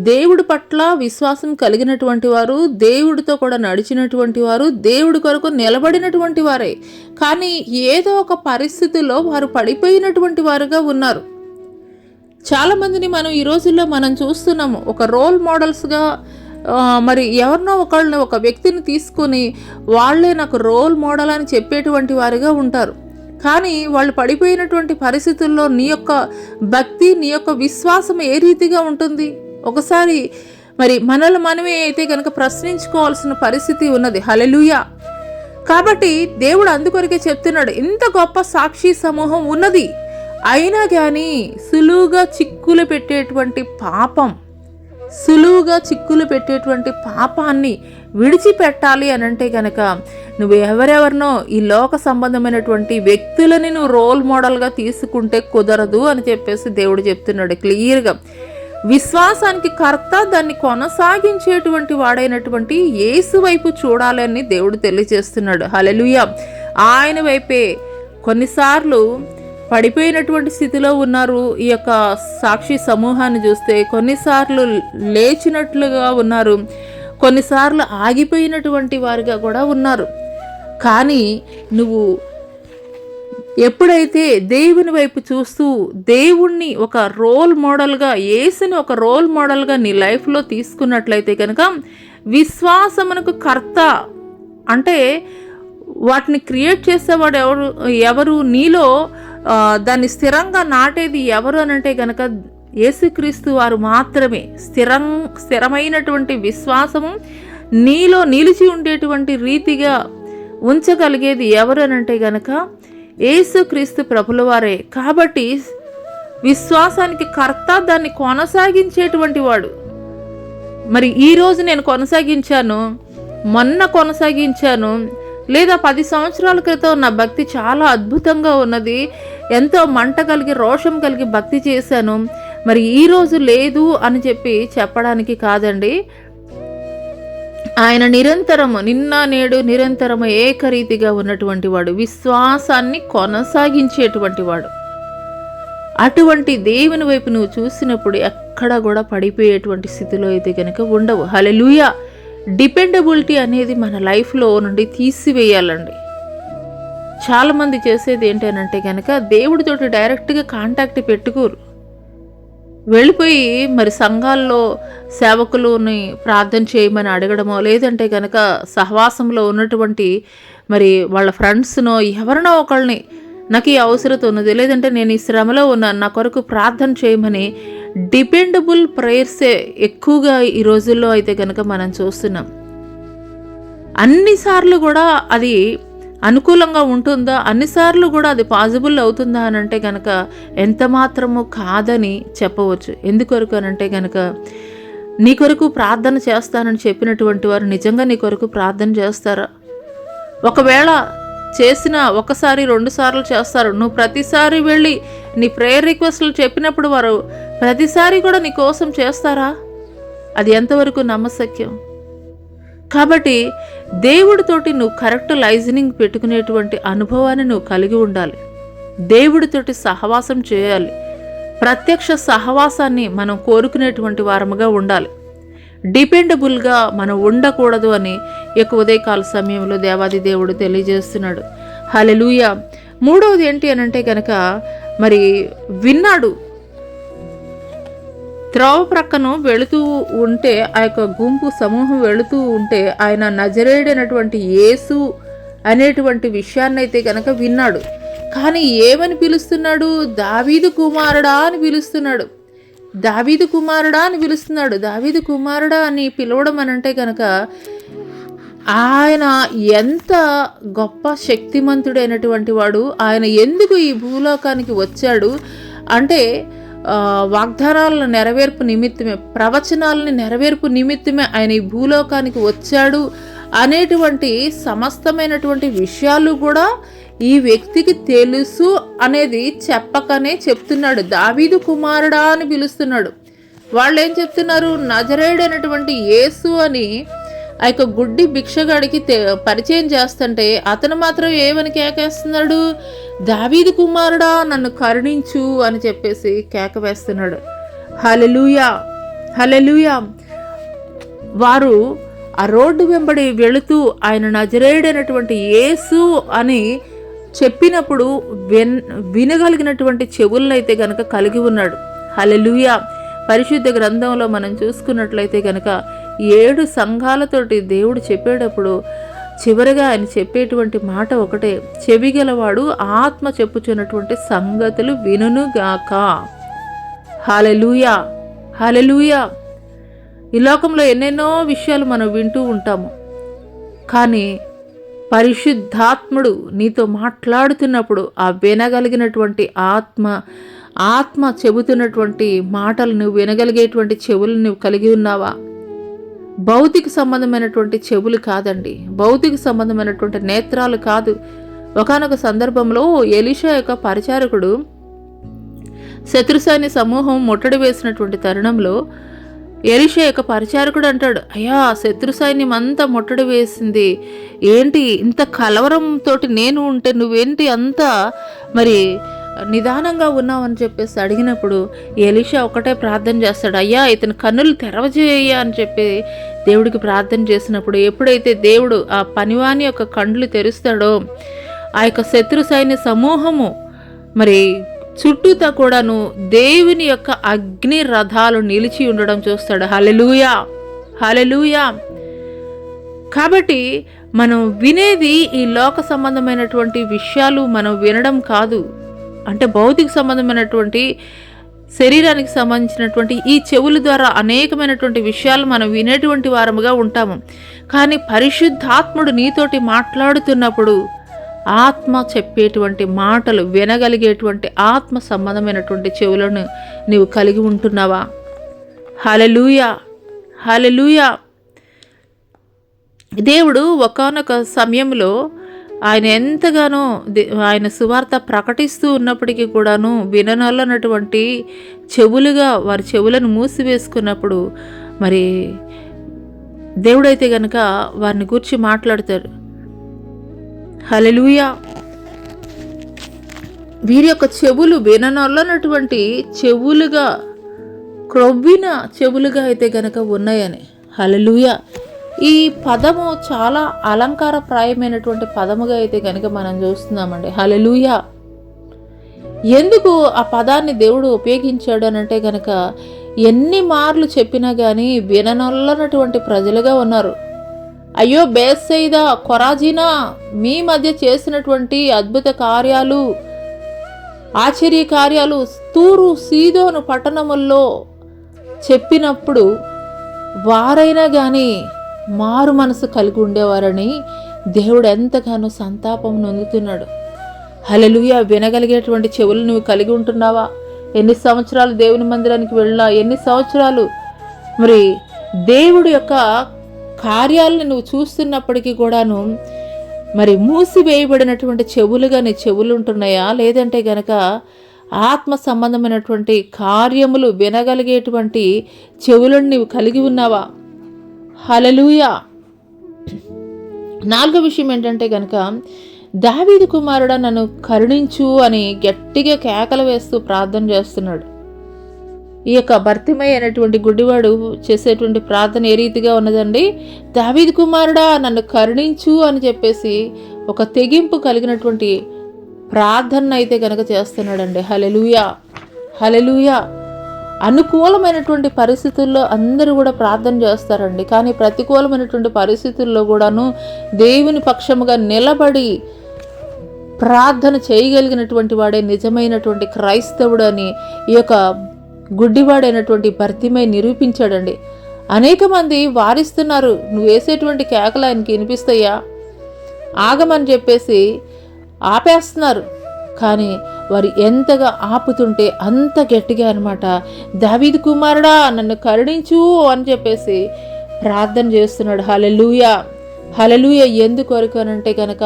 దేవుడి పట్ల విశ్వాసం కలిగినటువంటి వారు, దేవుడితో కూడా నడిచినటువంటి వారు, దేవుడి కొరకు నిలబడినటువంటి వారే. కానీ ఏదో ఒక పరిస్థితుల్లో వారు పడిపోయినటువంటి వారుగా ఉన్నారు. చాలామందిని మనం ఈ రోజుల్లో మనం చూస్తున్నాము. ఒక రోల్ మోడల్స్గా మరి ఎవరినో ఒకళ్ళని, ఒక వ్యక్తిని తీసుకొని వాళ్ళే నాకు రోల్ మోడల్ అని చెప్పేటువంటి వారుగా ఉంటారు. కానీ వాళ్ళు పడిపోయినటువంటి పరిస్థితుల్లో నీ యొక్క భక్తి, నీ యొక్క విశ్వాసం ఏ రీతిగా ఉంటుంది? ఒకసారి మరి మనల్ని మనమే అయితే కనుక ప్రశ్నించుకోవాల్సిన పరిస్థితి ఉన్నది. హల్లెలూయా. కాబట్టి దేవుడు అందుకొరకే చెప్తున్నాడు, ఇంత గొప్ప సాక్షి సమూహం ఉన్నది, అయినా కానీ సులువుగా చిక్కులు పెట్టేటువంటి పాపాన్ని విడిచిపెట్టాలి అని అంటే కనుక నువ్వు ఎవరెవరినో ఈ లోక సంబంధమైనటువంటి వ్యక్తులని నువ్వు రోల్ మోడల్గా తీసుకుంటే కుదరదు అని చెప్పేసి దేవుడు చెప్తున్నాడు క్లియర్గా. విశ్వాసానికి కర్త, దాన్ని కొనసాగించేటువంటి వాడైనటువంటి యేసు వైపు చూడాలని దేవుడు తెలియజేస్తున్నాడు. హల్లెలూయా. ఆయన వైపే. కొన్నిసార్లు పడిపోయినటువంటి స్థితిలో ఉన్నారు ఈ యొక్క సాక్షి సమూహాన్ని చూస్తే, కొన్నిసార్లు లేచినట్లుగా ఉన్నారు, కొన్నిసార్లు ఆగిపోయినటువంటి వారిగా కూడా ఉన్నారు. కానీ నువ్వు ఎప్పుడైతే దేవుని వైపు చూస్తూ దేవుణ్ణి ఒక రోల్ మోడల్గా, యేసుని ఒక రోల్ మోడల్గా నీ లైఫ్లో తీసుకున్నట్లయితే కనుక విశ్వాసమునకు కర్త అంటే వాటిని క్రియేట్ చేసేవాడు ఎవరు నీలో దాన్ని స్థిరంగా నాటేది ఎవరు అనంటే కనుక యేసుక్రీస్తు వారు మాత్రమే. స్థిరమైనటువంటి విశ్వాసము నీలో నిలిచి ఉండేటువంటి రీతిగా ఉంచగలిగేది ఎవరు అనంటే కనుక యేసుక్రీస్తు ప్రభుల వారే. కాబట్టి విశ్వాసానికి కర్త, దాన్ని కొనసాగించేటువంటి వాడు. మరి ఈరోజు నేను కొనసాగించాను, మొన్న కొనసాగించాను, లేదా 10 సంవత్సరాల క్రితం నా భక్తి చాలా అద్భుతంగా ఉన్నది, ఎంతో మంట కలిగి రోషం కలిగి భక్తి చేశాను, మరి ఈరోజు లేదు అని చెప్పి చెప్పడానికి కాదండి. ఆయన నిరంతరము, నిన్న నేడు నిరంతరము ఏకరీతిగా ఉన్నటువంటి వాడు, విశ్వాసాన్ని కొనసాగించేటువంటి వాడు. అటువంటి దేవుని వైపు నువ్వు చూసినప్పుడు ఎక్కడ కూడా పడిపోయేటువంటి స్థితిలో అయితే కనుక ఉండవు. హల్లెలూయా. డిపెండబిలిటీ అనేది మన లైఫ్లో నుండి తీసివేయాలండి. చాలామంది చేసేది ఏంటనంటే కనుక దేవుడితోటి డైరెక్ట్గా కాంటాక్ట్ పెట్టుకోరు. వెళ్ళిపోయి మరి సంఘాల్లో సేవకులని ప్రార్థన చేయమని అడగడమో, లేదంటే కనుక సహవాసంలో ఉన్నటువంటి మరి వాళ్ళ ఫ్రెండ్స్నో ఎవరినో ఒకళ్ళని నాకు ఈ అవసరత ఉన్నది, లేదంటే నేను ఈ శ్రమలో ఉన్నాను, నా కొరకు ప్రార్థన చేయమని డిపెండబుల్ ప్రేయర్సే ఎక్కువగా ఈ రోజుల్లో అయితే కనుక మనం చూస్తున్నాం. అన్నిసార్లు కూడా అది అనుకూలంగా ఉంటుందా, అన్నిసార్లు కూడా అది పాసిబుల్ అవుతుందా అని అంటే కనుక ఎంత మాత్రము కాదని చెప్పవచ్చు. ఎందుకొరకు అనంటే కనుక నీ కొరకు ప్రార్థన చేస్తానని చెప్పినటువంటి వారు నిజంగా నీ కొరకు ప్రార్థన చేస్తారా? ఒకవేళ చేసిన ఒకసారి 2 సార్లు చేస్తారు, నువ్వు ప్రతిసారి వెళ్ళి నీ ప్రేయర్ రిక్వెస్ట్లు చెప్పినప్పుడు వారు ప్రతిసారి కూడా నీ కోసం చేస్తారా? అది ఎంతవరకు నమ్మశక్యం? కాబట్టి దేవుడితోటి నువ్వు కరెక్ట్ లైజనింగ్ పెట్టుకునేటువంటి అనుభవాన్ని నువ్వు కలిగి ఉండాలి. దేవుడితోటి సహవాసం చేయాలి. ప్రత్యక్ష సహవాసాన్ని మనం కోరుకునేటువంటి వారముగా ఉండాలి. డిపెండబుల్గా మనం ఉండకూడదు అని ఉదయకాల సమయంలో దేవాది దేవుడు తెలియజేస్తున్నాడు. హల్లెలూయా. మూడవది ఏంటి అని అంటే కనుక మరి విన్నాడు. త్రోవ ప్రక్కను వెళుతూ ఉంటే ఆ యొక్క గుంపు సమూహం వెళుతూ ఉంటే ఆయన నజరేయుడైనటువంటి యేసు అనేటువంటి విషయాన్ని అయితే కనుక విన్నాడు. కానీ ఏమని పిలుస్తున్నాడు? దావీదు కుమారుడా అని పిలుస్తున్నాడు. దావీదు కుమారుడా అని పిలుస్తున్నాడు. దావీదు కుమారుడా అని పిలవడం అని అంటే కనుక ఆయన ఎంత గొప్ప శక్తిమంతుడైనటువంటి వాడు, ఆయన ఎందుకు ఈ భూలోకానికి వచ్చాడు అంటే వాగ్దానాలను నెరవేర్పు నిమిత్తమే, ప్రవచనాలని నెరవేర్పు నిమిత్తమే ఆయన ఈ భూలోకానికి వచ్చాడు అనేటువంటి సమస్తమైనటువంటి విషయాలు కూడా ఈ వ్యక్తికి తెలుసు అనేది చెప్పకనే చెప్తున్నాడు. దావీదు కుమారుడా అని పిలుస్తున్నాడు. వాళ్ళు ఏం చెప్తున్నారు? నజరేయుడైనటువంటి యేసు అని ఆ యొక్క గుడ్డి భిక్షగాడికి పరిచయం చేస్తుంటే అతను మాత్రం ఏమని కేకేస్తున్నాడు? దావీదు కుమారుడా నన్ను కరుణించు అని చెప్పేసి కేక వేస్తున్నాడు. హల్లెలూయా, హల్లెలూయా. వారు ఆ రోడ్డు వెంబడి వెళుతూ ఆయన నజరేయుడైనటువంటి యేసు అని చెప్పినప్పుడు వినగలిగినటువంటి చెవులనైతే గనక కలిగి ఉన్నాడు. హల్లెలూయా. పరిశుద్ధ గ్రంథంలో మనం చూసుకున్నట్లయితే కనుక 7 సంఘాలతోటి దేవుడు చెప్పేటప్పుడు చివరిగా ఆయన చెప్పేటువంటి మాట ఒకటే, చెవిగలవాడు ఆత్మ చెప్పుచున్నటువంటి సంగతులు వినుగాక. హల్లెలూయా, హల్లెలూయా. ఈ లోకంలో ఎన్నెన్నో విషయాలు మనం వింటూ ఉంటాము, కానీ పరిశుద్ధాత్ముడు నీతో మాట్లాడుతున్నప్పుడు ఆ వినగలిగినటువంటి ఆత్మ చెబుతున్నటువంటి మాటలు నువ్వు వినగలిగేటువంటి చెవులు నువ్వు కలిగి ఉన్నావా? భౌతిక సంబంధమైనటువంటి చెవులు కాదండి, భౌతిక సంబంధమైనటువంటి నేత్రాలు కాదు. ఒకానొక సందర్భంలో ఎలీషా యొక్క పరిచారకుడు శత్రుసైన్య సమూహం ముట్టడి వేసినటువంటి తరుణంలో ఎలీషా యొక్క పరిచారకుడు అంటాడు, అయ్యా శత్రు సైన్యం అంతా ముట్టడి వేసింది, ఏంటి ఇంత కలవరంతో నేను ఉంటే నువ్వేంటి అంత మరి నిదానంగా ఉన్నావని చెప్పేసి అడిగినప్పుడు ఎలీషా ఒకటే ప్రార్థన చేస్తాడు, అయ్యా ఇతని కన్నులు తెరవజేయ్యా అని చెప్పి దేవుడికి ప్రార్థన చేసినప్పుడు ఎప్పుడైతే దేవుడు ఆ పనివాని యొక్క కన్నులు తెరుస్తాడో ఆ యొక్క శత్రు సైన్య సమూహము మరి చుట్టూతా కూడాను దేవుని యొక్క అగ్ని రథాలు నిలిచి ఉండడం చూస్తాడు. హల్లెలూయా, హల్లెలూయా. కాబట్టి మనం వినేది ఈ లోక సంబంధమైనటువంటి విషయాలు మనం వినడం కాదు, అంటే భౌతిక సంబంధమైనటువంటి శరీరానికి సంబంధించినటువంటి ఈ చెవుల ద్వారా అనేకమైనటువంటి విషయాలు మనం వినేటువంటి వారముగా ఉంటాము. కానీ పరిశుద్ధాత్ముడు నీతోటి మాట్లాడుతున్నప్పుడు ఆత్మ చెప్పేటువంటి మాటలు వినగలిగేటువంటి ఆత్మ సంబంధమైనటువంటి చెవులను నీవు కలిగి ఉంటున్నావా? హల్లెలూయా, హల్లెలూయా. దేవుడు ఒకానొక సమయంలో ఆయన ఎంతగానో ఆయన సువార్త ప్రకటిస్తూ ఉన్నప్పటికీ కూడాను విననొల్లనటువంటి చెవులుగా వారి చెవులను మూసివేసుకున్నప్పుడు మరి దేవుడైతే గనక వారిని గురించి మాట్లాడతాడు. హల్లెలూయా. వీరి యొక్క చెవులు విననొల్లనటువంటి చెవులుగా, క్రొవ్విన చెవులుగా అయితే గనక ఉన్నాయని. హల్లెలూయా. ఈ పదము చాలా అలంకారప్రాయమైనటువంటి పదముగా అయితే కనుక మనం చూస్తున్నామండి. హల్లెలూయా. ఎందుకు ఆ పదాన్ని దేవుడు ఉపయోగించాడు అనంటే కనుక ఎన్ని మార్లు చెప్పినా కానీ విననొల్లనటువంటి ప్రజలుగా ఉన్నారు. అయ్యో బేత్సయిదా, కొరాజీనా మీ మధ్య చేసినటువంటి అద్భుత కార్యాలు, ఆశ్చర్య కార్యాలు తూరు సీదోను పట్టణముల్లో చెప్పినప్పుడు వారైనా కానీ మారు మనసు కలిగి ఉండేవారని దేవుడు ఎంతగానో సంతాపం నొందుతున్నాడు. హల్లెలూయా. వినగలిగేటువంటి చెవులు నువ్వు కలిగి ఉంటున్నావా? ఎన్ని సంవత్సరాలు దేవుని మందిరానికి వెళ్ళినా, ఎన్ని సంవత్సరాలు మరి దేవుడి యొక్క కార్యాలను నువ్వు చూస్తున్నప్పటికీ కూడాను మరి మూసివేయబడినటువంటి చెవులుగా నీ చెవులు ఉంటున్నాయా? లేదంటే గనక ఆత్మ సంబంధమైనటువంటి కార్యములు వినగలిగేటువంటి చెవులను నీవు కలిగి ఉన్నావా? హల్లెలూయా. 4వ విషయం ఏంటంటే కనుక దావీదు కుమారుడా నన్ను కరుణించు అని గట్టిగా కేకలు వేస్తూ ప్రార్థన చేస్తున్నాడు. ఈ యొక్క భర్తిమయ్య అనేటువంటి గుడ్డివాడు చేసేటువంటి ప్రార్థన ఏ రీతిగా ఉన్నదండి? దావీదు కుమారుడా నన్ను కరుణించు అని చెప్పేసి ఒక తెగింపు కలిగినటువంటి ప్రార్థన అయితే కనుక చేస్తున్నాడండి. హల్లెలూయా, హల్లెలూయా. అనుకూలమైనటువంటి పరిస్థితుల్లో అందరూ కూడా ప్రార్థన చేస్తారండి, కానీ ప్రతికూలమైనటువంటి పరిస్థితుల్లో కూడాను దేవుని పక్షముగా నిలబడి ప్రార్థన చేయగలిగినటువంటి వాడే నిజమైనటువంటి క్రైస్తవుడు అని ఈ యొక్క గుడ్డివాడైనటువంటి భర్తిమై నిరూపించాడండి. అనేక మంది వారిస్తున్నారు, నువ్వు వేసేటువంటి కేకలు ఆయనకి వినిపిస్తాయా, ఆగమని చెప్పేసి ఆపేస్తున్నారు. కానీ వారు ఎంతగా ఆపుతుంటే అంత గట్టిగా అనమాట, దావీదు కుమారుడా నన్ను కరుణించు అని చెప్పేసి ప్రార్థన చేస్తున్నాడు. హల్లెలూయా, హల్లెలూయా. ఎందుకొరకు అనంటే కనుక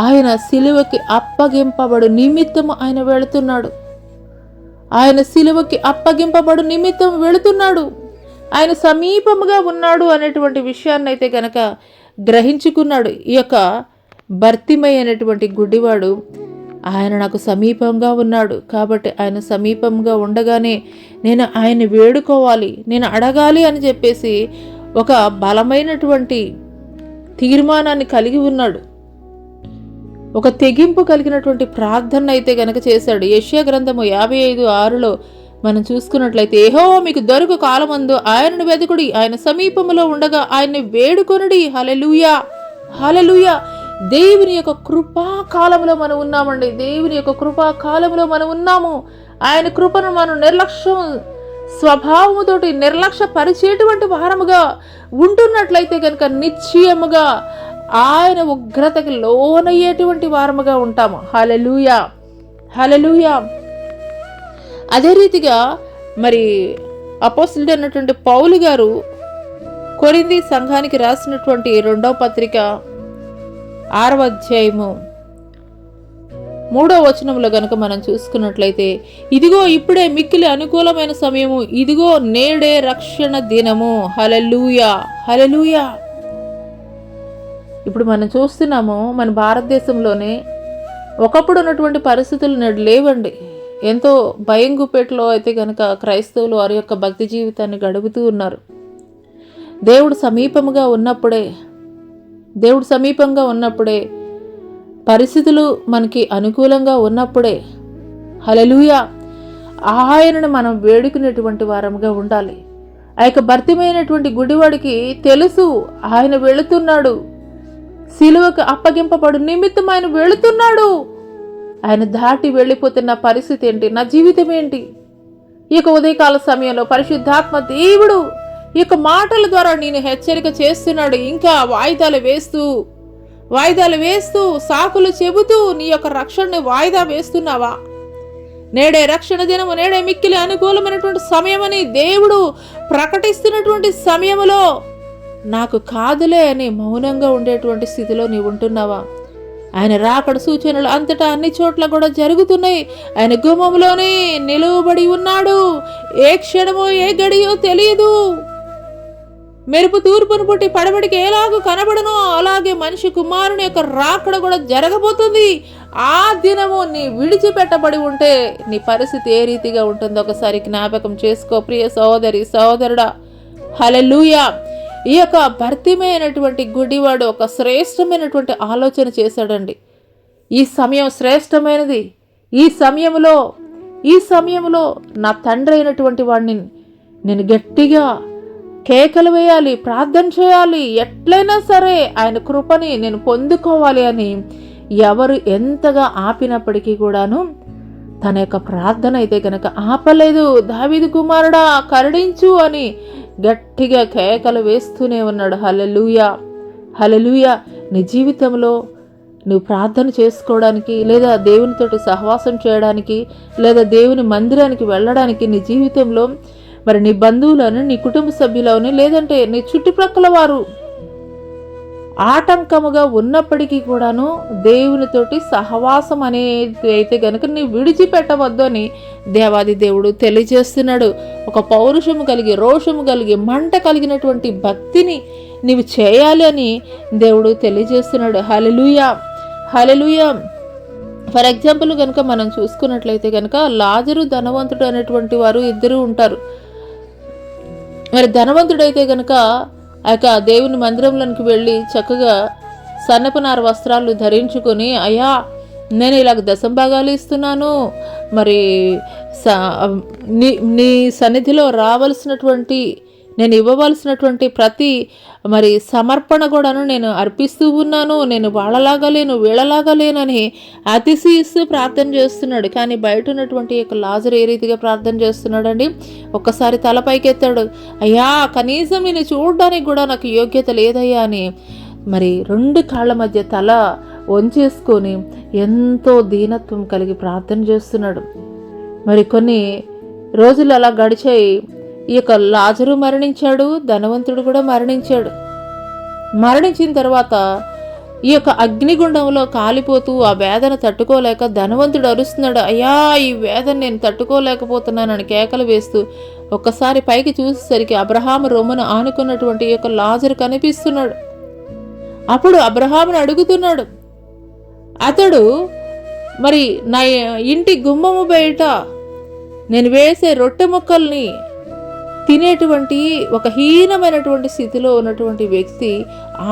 ఆయన సిలువకి అప్పగింపబడు నిమిత్తం ఆయన వెళుతున్నాడు. ఆయన సిలువకి అప్పగింపబడు నిమిత్తం వెళుతున్నాడు. ఆయన సమీపముగా ఉన్నాడు అనేటువంటి విషయాన్ని అయితే కనుక గ్రహించుకున్నాడు. ఈ యొక్క భర్తిమయ్య అనేటువంటి గుడ్డివాడు ఆయన నాకు సమీపంగా ఉన్నాడు, కాబట్టి ఆయన సమీపంగా ఉండగానే నేను ఆయన్ని వేడుకోవాలి, నేను అడగాలి అని చెప్పేసి ఒక బలమైనటువంటి తీర్మానాన్ని కలిగి ఉన్నాడు. ఒక తెగింపు కలిగినటువంటి ప్రార్థన అయితే గనక చేశాడు. యెషయా గ్రంథము 55:6లో మనం చూసుకున్నట్లయితే, యెహోవా మీకు దొరకు కాలమందు ఆయనను వెదుకుడి, ఆయన సమీపములో ఉండగా ఆయన్ని వేడుకొనుడి. హల్లెలూయా, హల్లెలూయా. దేవుని యొక్క కృపా కాలంలో మనం ఉన్నామండి. దేవుని యొక్క కృపా కాలంలో మనం ఉన్నాము. ఆయన కృపను మనం స్వభావముతోటి నిర్లక్ష్య పరిచేటువంటి వారముగా ఉంటున్నట్లయితే కనుక నిశ్చయముగా ఆయన ఉగ్రతకి లోనయ్యేటువంటి వారముగా ఉంటాము. హల్లెలూయా, హల్లెలూయా. అదే రీతిగా మరి అపోస్తలుడు అన్నటువంటి పౌలు గారు కొరింథీ సంఘానికి రాసినటువంటి 2వ పత్రిక 6వ అధ్యాయము 3వ వచనంలో గనుక మనం చూసుకున్నట్లయితే, ఇదిగో ఇప్పుడే మిక్కిలి అనుకూలమైన సమయము, ఇదిగో నేడే రక్షణ దినము. హల్లెలూయా, హల్లెలూయా. ఇప్పుడు మనం చూస్తున్నాము మన భారతదేశంలోనే ఒకప్పుడు ఉన్నటువంటి పరిస్థితులు నేడు లేవండి. ఎంతో భయం గుప్పెట్లో అయితే కనుక క్రైస్తవులు వారి యొక్క భక్తి జీవితాన్ని గడుపుతూ ఉన్నారు. దేవుడు సమీపంగా ఉన్నప్పుడే పరిస్థితులు మనకి అనుకూలంగా ఉన్నప్పుడే హల్లెలూయా ఆయనను మనం వేడుకునేటువంటి వారముగా ఉండాలి. ఆ యొక్క భర్తిమైనటువంటి గుడివాడికి తెలుసు ఆయన వెళుతున్నాడు, సిలువకు అప్పగింపబడు నిమిత్తం ఆయన వెళుతున్నాడు. ఆయన దాటి వెళ్ళిపోతున్న పరిస్థితి ఏంటి, నా జీవితం ఏంటి? ఈ యొక్క ఉదయకాల సమయంలో పరిశుద్ధాత్మ దేవుడు ఈ యొక్క మాటల ద్వారా నేను హెచ్చరిక చేస్తున్నాడు. ఇంకా వాయిదాలు వేస్తూ సాకులు చెబుతూ నీ యొక్క రక్షణని వాయిదా వేస్తున్నావా? నేడే రక్షణ దినము, నేడే మిక్కిలి అనుకూలమైనటువంటి సమయమని దేవుడు ప్రకటిస్తున్నటువంటి సమయంలో నాకు కాదులే అని మౌనంగా ఉండేటువంటి స్థితిలో నీవు ఉంటున్నావా? ఆయన రాకడ సూచనలు అంతటా అన్ని చోట్ల కూడా జరుగుతున్నాయి. ఆయన గుమ్మంలోనే నిలువబడి ఉన్నాడు. ఏ క్షణమో ఏ గడియో తెలియదు. మెరుపు తూర్పును పుట్టి పడబడికి ఎలాగూ కనబడనో అలాగే మనిషి కుమారుని యొక్క రాకడ కూడా జరగబోతుంది. ఆ దినము నీ విడిచిపెట్టబడి ఉంటే నీ పరిస్థితి ఏ రీతిగా ఉంటుందో ఒకసారి జ్ఞాపకం చేసుకో ప్రియ సహోదరి సహోదరుడా. హల్లెలూయా. ఈ యొక్క భర్తిమైనటువంటి గుడివాడు ఒక శ్రేష్టమైనటువంటి ఆలోచన చేశాడండి. ఈ సమయం శ్రేష్టమైనది. ఈ సమయంలో నా తండ్రి అయినటువంటి వాడిని నేను గట్టిగా కేకలు వేయాలి, ప్రార్థన చేయాలి, ఎట్లయినా సరే ఆయన కృపని నేను పొందుకోవాలి అని ఎవరు ఎంతగా ఆపినప్పటికీ కూడాను తన యొక్క ప్రార్థన అయితే కనుక ఆపలేదు. దావీదు కుమారుడా కరుణించు అని గట్టిగా కేకలు వేస్తూనే ఉన్నాడు. హల్లెలూయా, హల్లెలూయా. నీ జీవితంలో నువ్వు ప్రార్థన చేసుకోవడానికి, లేదా దేవునితోటి సహవాసం చేయడానికి, లేదా దేవుని మందిరానికి వెళ్ళడానికి నీ జీవితంలో మరి నీ బంధువులను, నీ కుటుంబ సభ్యులను, లేదంటే నీ చుట్టుప్రక్కల వారు ఆటంకముగా ఉన్నప్పటికీ కూడాను దేవునితోటి సహవాసం అనేది అయితే కనుక నీ విడిచిపెట్టవద్దు అని దేవాది దేవుడు తెలియజేస్తున్నాడు. ఒక పౌరుషము కలిగి, రోషము కలిగి, మంట కలిగినటువంటి భక్తిని నీవు చేయాలి అని దేవుడు తెలియజేస్తున్నాడు. హల్లెలూయా, హల్లెలూయా. ఫర్ ఎగ్జాంపుల్ కనుక మనం చూసుకున్నట్లయితే కనుక లాజరు, ధనవంతుడు అనేటువంటి వారు ఇద్దరు ఉంటారు. మరి ధనవంతుడైతే కనుక ఆ యొక్క దేవుని మందిరంలోనికి వెళ్ళి చక్కగా సన్నపనార వస్త్రాలు ధరించుకొని, అయ్యా నేను ఇలాగ దశంభాగాలు ఇస్తున్నాను, మరి నీ సన్నిధిలో రావలసినటువంటి, నేను ఇవ్వవలసినటువంటి ప్రతి మరి సమర్పణ కూడాను నేను అర్పిస్తూ ఉన్నాను, నేను వాళ్ళలాగా లేను, వీళ్ళలాగా లేనని అతిశయిస్తూ ప్రార్థన చేస్తున్నాడు. కానీ బయట ఉన్నటువంటి యొక్క లాజరు ఏ రీతిగా ప్రార్థన చేస్తున్నాడండి? ఒక్కసారి తల పైకెత్తాడు, అయ్యా కనీసం నేను చూడడానికి కూడా నాకు యోగ్యత లేదయ్యా అని మరి 2 కాళ్ళ మధ్య తల వంచేసుకొని ఎంతో దీనత్వం కలిగి ప్రార్థన చేస్తున్నాడు. మరి కొన్ని రోజులు అలా గడిచాయి. ఈ యొక్క లాజరు మరణించాడు, ధనవంతుడు కూడా మరణించాడు. మరణించిన తర్వాత ఈ యొక్క అగ్నిగుండంలో కాలిపోతూ ఆ వేదన తట్టుకోలేక ధనవంతుడు అరుస్తున్నాడు, అయ్యా ఈ వేదన నేను తట్టుకోలేకపోతున్నానని కేకలు వేస్తూ ఒక్కసారి పైకి చూసేసరికి అబ్రహాము రొమ్మును ఆనుకున్నటువంటి ఈ యొక్క లాజరు కనిపిస్తున్నాడు. అప్పుడు అబ్రహామును అడుగుతున్నాడు, అతడు మరి నా ఇంటి గుమ్మము బయట నేను వేసే రొట్టె ముక్కల్ని తినేటువంటి ఒక హీనమైనటువంటి స్థితిలో ఉన్నటువంటి వ్యక్తి,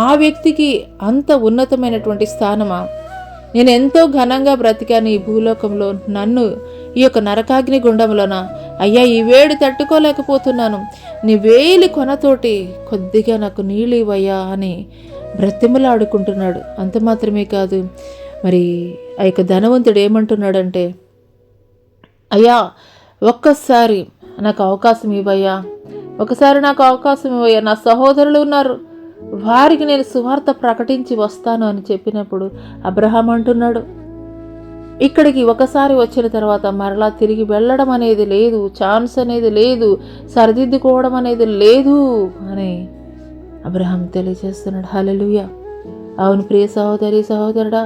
ఆ వ్యక్తికి అంత ఉన్నతమైనటువంటి స్థానమా? నేను ఎంతో ఘనంగా బ్రతికాను ఈ భూలోకంలో, నన్ను ఈ యొక్క నరకాగ్ని గుండంలోన అయ్యా ఈ వేడి తట్టుకోలేకపోతున్నాను, నీ వేలి కొనతోటి కొద్దిగా నాకు నీళ్ళు ఇవ్వయ్యా అని బ్రతిమలాడుకుంటున్నాడు. అంత మాత్రమే కాదు, మరి ఆ యొక్క ధనవంతుడు ఏమంటున్నాడంటే, అయ్యా ఒక్కసారి నాకు అవకాశం ఇవ్వయ్యా, ఒకసారి నాకు అవకాశం ఇవ్వయ్యా, నా సహోదరులు ఉన్నారు, వారికి నేను సువార్త ప్రకటించి వస్తాను అని చెప్పినప్పుడు అబ్రహాం అంటున్నాడు, ఇక్కడికి ఒకసారి వచ్చిన తర్వాత మరలా తిరిగి వెళ్ళడం అనేది లేదు, ఛాన్స్ అనేది లేదు, సరిదిద్దుకోవడం అనేది లేదు అని అబ్రహాం తెలియజేస్తున్నాడు. హల్లెలూయా. అవును ప్రియ సహోదరి సహోదరుడా,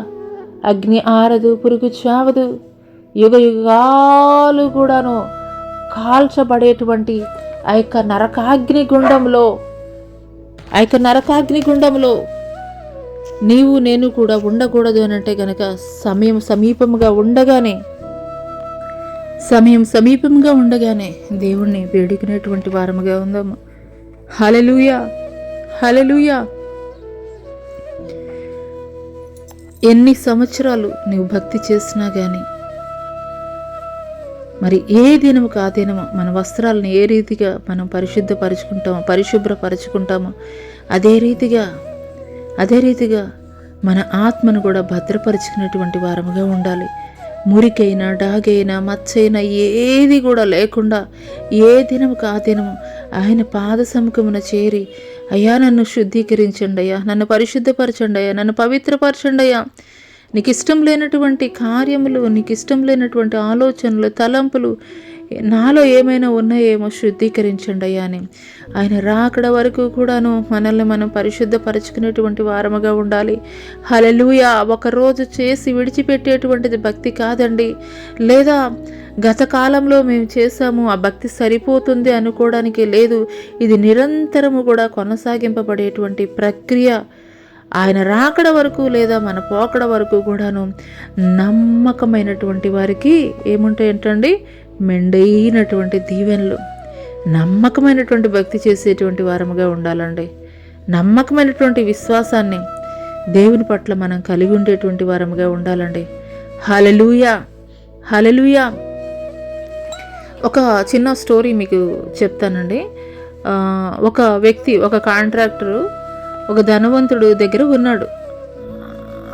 అగ్ని ఆరదు, పురుగు చావదు, యుగ యుగాలు కూడాను కాల్చబడేటువంటి ఆ యొక్క నరకాగ్ని గుండంలో నీవు నేను కూడా ఉండకూడదు అని అంటే గనక సమయం సమీపంగా ఉండగానే దేవుణ్ణి వేడుకునేటువంటి వారముగా ఉందాము. హల్లెలూయా, హల్లెలూయా. ఎన్ని సంవత్సరాలు నీవు భక్తి చేసినా కానీ, మరి ఏ దినముకు ఆ దినము మన వస్త్రాలను ఏ రీతిగా మనం పరిశుభ్రపరచుకుంటామో అదే రీతిగా మన ఆత్మను కూడా భద్రపరుచుకునేటువంటి వారముగా ఉండాలి. మురికైనా డాగైనా మచ్చైనా ఏది కూడా లేకుండా ఏ దినముకు ఆ దినము ఆయన పాద సముఖమున చేరి, అయ్యా నన్ను శుద్ధీకరించండి అయ్యా, నన్ను పరిశుద్ధపరచండి అయ్యా, నన్ను పవిత్రపరచండి అయ్యా, నీకు ఇష్టం లేనటువంటి కార్యములు, నీకు ఇష్టం లేనటువంటి ఆలోచనలు, తలంపులు నాలో ఏమైనా ఉన్నాయేమో శుద్ధీకరించండి అయ్యా అని ఆయన రాకడ వరకు కూడాను మనల్ని మనం పరిశుద్ధపరచుకునేటువంటి వారముగా ఉండాలి. హల్లెలూయా. ఒకరోజు చేసి విడిచిపెట్టేటువంటిది భక్తి కాదండి. లేదా గత కాలంలో మేము చేశాము, ఆ భక్తి సరిపోతుంది అనుకోవడానికి లేదు. ఇది నిరంతరము కూడా కొనసాగింపబడేటువంటి ప్రక్రియ. ఆయన రాకడ వరకు లేదా మన పోకడ వరకు కూడాను నమ్మకమైనటువంటి వారికి ఏముంటాయంటండి? మెండైనటువంటి దీవెనలు. నమ్మకమైనటువంటి భక్తి చేసేటువంటి వారముగా ఉండాలండి. నమ్మకమైనటువంటి విశ్వాసాన్ని దేవుని పట్ల మనం కలిగి ఉండేటువంటి వారముగా ఉండాలండి. హల్లెలూయా, హల్లెలూయా. ఒక చిన్న స్టోరీ మీకు చెప్తానండి. ఒక వ్యక్తి, ఒక కాంట్రాక్టరు ఒక ధనవంతుడు దగ్గర ఉన్నాడు.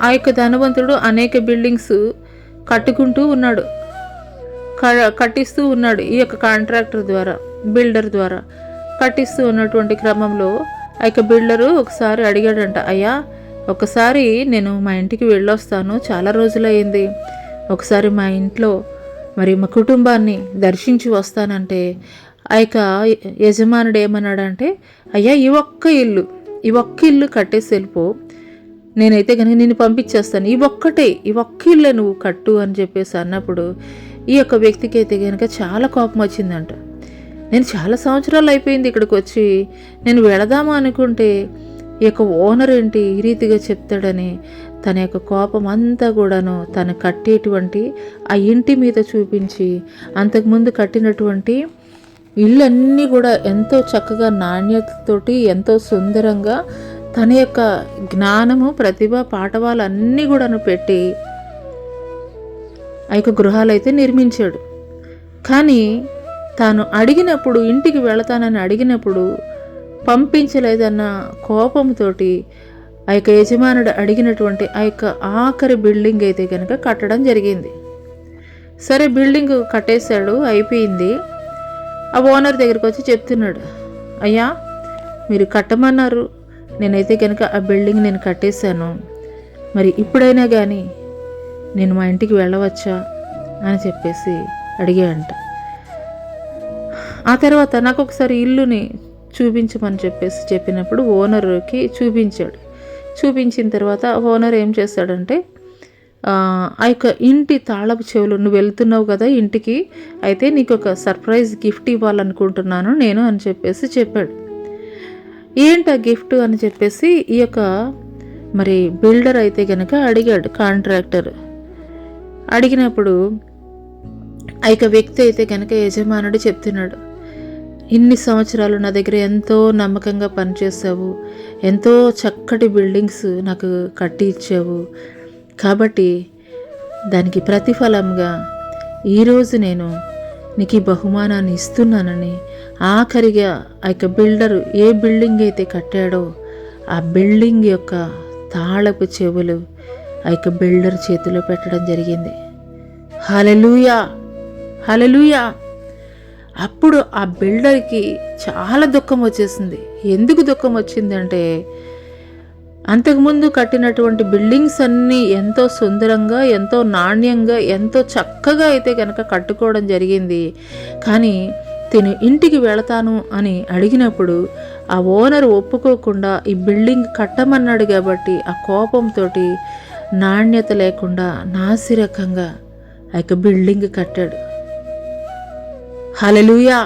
ఆ యొక్క ధనవంతుడు అనేక బిల్డింగ్స్ కట్టిస్తూ ఉన్నాడు. ఈ యొక్క కాంట్రాక్టర్ ద్వారా, బిల్డర్ ద్వారా కట్టిస్తూ ఉన్నటువంటి క్రమంలో ఆ యొక్క బిల్డరు ఒకసారి అడిగాడంట, అయ్యా ఒకసారి నేను మా ఇంటికి వెళ్ళొస్తాను, చాలా రోజులైంది, ఒకసారి మా ఇంట్లో మరి మా కుటుంబాన్ని దర్శించి వస్తానంటే ఆ యొక్క యజమానుడు ఏమన్నాడంటే, అయ్యా ఈ ఒక్క ఇల్లు కట్టేసి వెళ్ళిపో, నేనైతే కనుక నిన్ను పంపించేస్తాను, ఈ ఒక్క ఇల్లే నువ్వు కట్టు అని చెప్పేసి అన్నప్పుడు ఈ యొక్క వ్యక్తికి అయితే కనుక చాలా కోపం వచ్చిందంట. నేను చాలా సంవత్సరాలు అయిపోయింది ఇక్కడికి వచ్చి, నేను వెళదాము అనుకుంటే ఈ యొక్క ఓనర్ ఏంటి ఈ రీతిగా చెప్తాడని తన యొక్క కోపం అంతా కూడాను తను కట్టేటువంటి ఆ ఇంటి మీద చూపించి, అంతకుముందు కట్టినటువంటి ఇళ్ళన్నీ కూడా ఎంతో చక్కగా నాణ్యతతోటి ఎంతో సుందరంగా తన యొక్క జ్ఞానము, ప్రతిభ, పాఠవాలు అన్నీ కూడాను పెట్టి ఆ యొక్క గృహాలైతే నిర్మించాడు. కానీ తాను అడిగినప్పుడు, ఇంటికి వెళతానని అడిగినప్పుడు పంపించలేదన్న కోపంతో ఆ యొక్క యజమానుడు అడిగినటువంటి ఆ యొక్క ఆఖరి బిల్డింగ్ అయితే కనుక కట్టడం జరిగింది. సరే బిల్డింగ్ కట్టేశాడు, అయిపోయింది. ఆ ఓనర్ దగ్గరికి వచ్చి చెప్తున్నాడు, అయ్యా మీరు కట్టమన్నారు, నేనైతే కనుక ఆ బిల్డింగ్ నేను కట్టేశాను, మరి ఇప్పుడైనా కానీ నేను మా ఇంటికి వెళ్ళవచ్చా అని చెప్పేసి అడిగాడంట. ఆ తర్వాత నాకు ఒకసారి ఇల్లుని చూపించమని చెప్పేసి చెప్పినప్పుడు ఓనర్కి చూపించాడు. చూపించిన తర్వాత ఓనర్ ఏం చేస్తాడంటే ఆ యొక్క ఇంటి తాళపు చెవులు, నువ్వు వెళ్తున్నావు కదా ఇంటికి, అయితే నీకు ఒక సర్ప్రైజ్ గిఫ్ట్ ఇవ్వాలనుకుంటున్నాను నేను అని చెప్పేసి చెప్పాడు. ఏంటి ఆ గిఫ్ట్ అని చెప్పేసి ఈ యొక్క మరి బిల్డర్ అయితే కనుక అడిగాడు, కాంట్రాక్టర్. అడిగినప్పుడు ఆ యొక్క వ్యక్తి అయితే కనుక యజమానుడు చెప్తున్నాడు, ఇన్ని సంవత్సరాలు నా దగ్గర ఎంతో నమ్మకంగా పనిచేసావు, ఎంతో చక్కటి బిల్డింగ్స్ నాకు కట్టి ఇచ్చావు, కాబట్టి దానికి ప్రతిఫలంగా ఈరోజు నేను నీకు ఈ బహుమానాన్ని ఇస్తున్నానని ఆఖరిగా ఆ యొక్క బిల్డరు ఏ బిల్డింగ్ అయితే కట్టాడో ఆ బిల్డింగ్ యొక్క తాళపు చెవులు ఆ యొక్క బిల్డర్ చేతిలో పెట్టడం జరిగింది. హల్లెలూయా, హల్లెలూయా. అప్పుడు ఆ బిల్డర్కి చాలా దుఃఖం వచ్చేసింది. ఎందుకు దుఃఖం వచ్చిందంటే అంతకుముందు కట్టినటువంటి బిల్డింగ్స్ అన్నీ ఎంతో సుందరంగా, ఎంతో నాణ్యంగా, ఎంతో చక్కగా అయితే కనుక కట్టుకోవడం జరిగింది. కానీ నేను ఇంటికి వెళతాను అని అడిగినప్పుడు ఆ ఓనర్ ఒప్పుకోకుండా ఈ బిల్డింగ్ కట్టమన్నాడు కాబట్టి ఆ కోపంతో నాణ్యత లేకుండా నాసిరకంగా ఆ యొక్క బిల్డింగ్ కట్టాడు. హల్లెలూయా,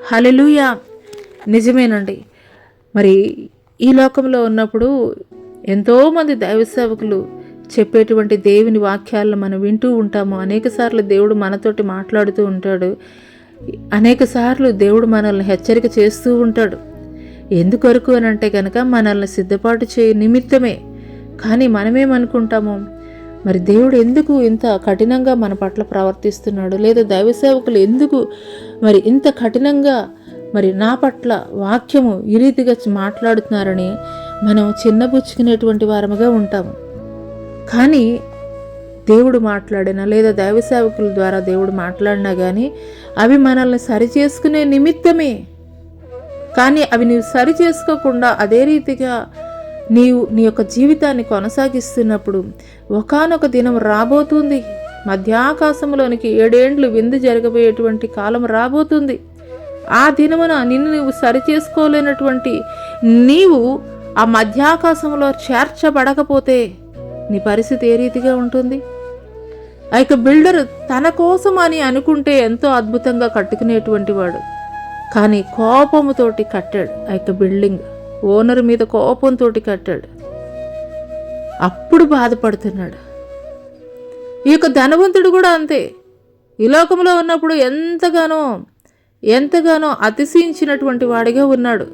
హల్లెలూయా. నిజమేనండి. మరి ఈ లోకంలో ఉన్నప్పుడు ఎంతోమంది దైవ సేవకులు చెప్పేటువంటి దేవుని వాక్యాలను మనం వింటూ ఉంటాము. అనేకసార్లు దేవుడు మనతోటి మాట్లాడుతూ ఉంటాడు. అనేకసార్లు దేవుడు మనల్ని హెచ్చరిక చేస్తూ ఉంటాడు. ఎందుకొరకు అని అంటే కనుక మనల్ని సిద్ధపాటు చేయ నిమిత్తమే. కానీ మనమేమనుకుంటాము, మరి దేవుడు ఎందుకు ఇంత కఠినంగా మన పట్ల ప్రవర్తిస్తున్నాడు, లేదా దైవ సేవకులు ఎందుకు మరి ఇంత కఠినంగా మరి నా పట్ల వాక్యము ఈ రీతిగా మాట్లాడుతున్నారని మనం చిన్నబుచ్చుకునేటువంటి వారముగా ఉంటాము. కానీ దేవుడు మాట్లాడినా లేదా దైవ సేవకుల ద్వారా దేవుడు మాట్లాడినా కానీ అవి మనల్ని సరిచేసుకునే నిమిత్తమే. కానీ అవి నీవు సరి చేసుకోకుండా అదే రీతిగా నీవు నీ యొక్క జీవితాన్ని కొనసాగిస్తున్నప్పుడు ఒకానొక దినం రాబోతుంది, మధ్యాకాశంలోనికి 7 ఏండ్లు విందు జరగబోయేటువంటి కాలం రాబోతుంది. ఆ దినమున నిన్ను నువ్వు సరి చేసుకోలేనటువంటి నీవు ఆ మధ్యాకాశంలో చేర్చబడకపోతే నీ పరిస్థితి ఏ రీతిగా ఉంటుంది? ఆ యొక్క బిల్డర్ తన కోసం అని అనుకుంటే ఎంతో అద్భుతంగా కట్టుకునేటువంటి వాడు, కానీ కోపముతోటి కట్టాడు. ఆ యొక్క బిల్డింగ్ ఓనర్ మీద కోపంతో కట్టాడు. అప్పుడు బాధపడుతున్నాడు. ఈ యొక్క ధనవంతుడు కూడా అంతే. ఈ లోకంలో ఉన్నప్పుడు ఎంతగానో అతిశయించినటువంటి వాడిగా ఉన్నాడు.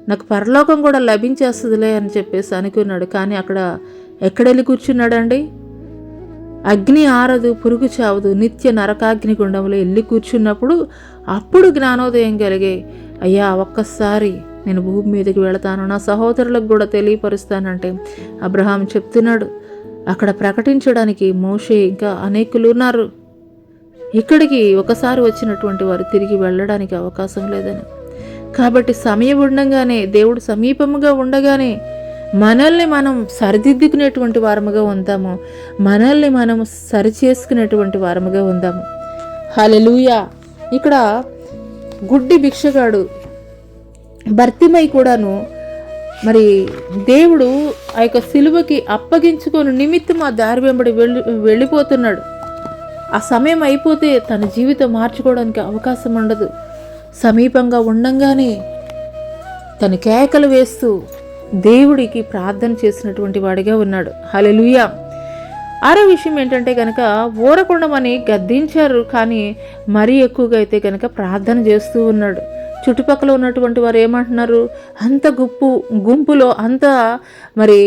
నాకు పరలోకం కూడా లభించేస్తుందిలే అని చెప్పేసి అనుకున్నాడు. కానీ అక్కడ ఎక్కడెళ్ళి కూర్చున్నాడండి? అగ్ని ఆరదు, పురుగు చావదు, నిత్య నరకాగ్ని గుండంలో వెళ్ళి కూర్చున్నప్పుడు అప్పుడు జ్ఞానోదయం కలిగే, అయ్యా ఒక్కసారి నేను భూమి మీదకి వెళతాను, నా సహోదరులకు కూడా తెలియపరుస్తానంటే అబ్రహాం చెప్తున్నాడు. అక్కడ ప్రకటించడానికి మోషే ఇంకా అనేకులు ఉన్నారు. ఇక్కడికి ఒకసారి వచ్చినటువంటి వారు తిరిగి వెళ్ళడానికి అవకాశం లేదని. కాబట్టి సమయం ఉండగానే, దేవుడు సమీపముగా ఉండగానే మనల్ని మనం సరిదిద్దుకునేటువంటి వారముగా ఉందాము, మనల్ని మనం సరిచేసుకునేటువంటి వారముగా ఉందాము. హల్లెలూయా. ఇక్కడ గుడ్డి భిక్షగాడు భర్తిమై కూడాను మరి దేవుడు ఆ యొక్క సిలువకి అప్పగించుకొని నిమిత్తం ఆ దారి వెంబడి వెళ్ళిపోతున్నాడు. ఆ సమయం అయిపోతే తన జీవితం మార్చుకోవడానికి అవకాశం ఉండదు. సమీపంగా ఉండంగానే తన కేకలు వేస్తూ దేవుడికి ప్రార్థన చేసినటువంటి వాడిగా ఉన్నాడు. హల్లెలూయా. ఆరో విషయం ఏంటంటే కనుక ఊరకుండమని గద్దించారు, కానీ మరీ ఎక్కువగా అయితే కనుక ప్రార్థన చేస్తూ ఉన్నాడు. చుట్టుపక్కల ఉన్నటువంటి వారు ఏమంటున్నారు? అంత గుంపులో అంత మరి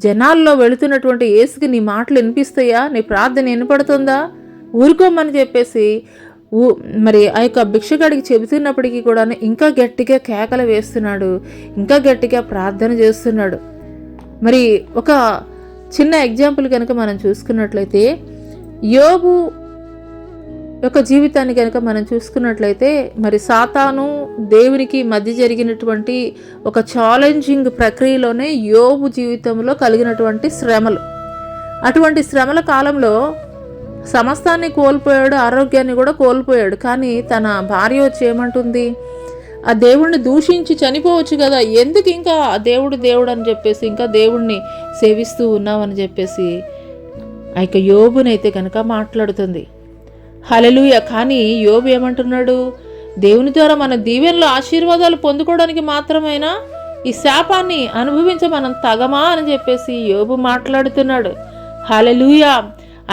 జనాల్లో వెళుతున్నటువంటి యేసుకి నీ మాటలు వినిపిస్తాయా? నీ ప్రార్థన వినపడుతుందా? ఊరుకోమని చెప్పేసి మరి ఆ యొక్క భిక్షగాడికి చెబుతున్నప్పటికీ కూడా ఇంకా గట్టిగా కేకలు వేస్తున్నాడు, ఇంకా గట్టిగా ప్రార్థన చేస్తున్నాడు. మరి ఒక చిన్న ఎగ్జాంపుల్ కనుక మనం చూసుకున్నట్లయితే యోబు యొక్క జీవితాన్ని కనుక మనం చూసుకున్నట్లయితే మరి సాతాను దేవునికి మధ్య జరిగినటువంటి ఒక ఛాలెంజింగ్ ప్రక్రియలోనే యోబు జీవితంలో కలిగినటువంటి శ్రమలు. అటువంటి శ్రమల కాలంలో సమస్తాన్ని కోల్పోయాడు, ఆరోగ్యాన్ని కూడా కోల్పోయాడు. కానీ తన భార్య వచ్చి ఏమంటుంది, ఆ దేవుణ్ణి దూషించి చనిపోవచ్చు కదా, ఎందుకు ఇంకా దేవుడు దేవుడు అని చెప్పేసి ఇంకా దేవుణ్ణి సేవిస్తూ ఉన్నామని చెప్పేసి ఆ యొక్క యోబునైతే కనుక మాట్లాడుతుంది. హల్లెలూయా. కానీ యోబు ఏమంటున్నాడు, దేవుని ద్వారా మన దీవెనలు ఆశీర్వాదాలు పొందుకోవడానికి మాత్రమైనా ఈ శాపాన్ని అనుభవించ మనం తగమా అని చెప్పేసి యోబు మాట్లాడుతున్నాడు. హల్లెలూయా.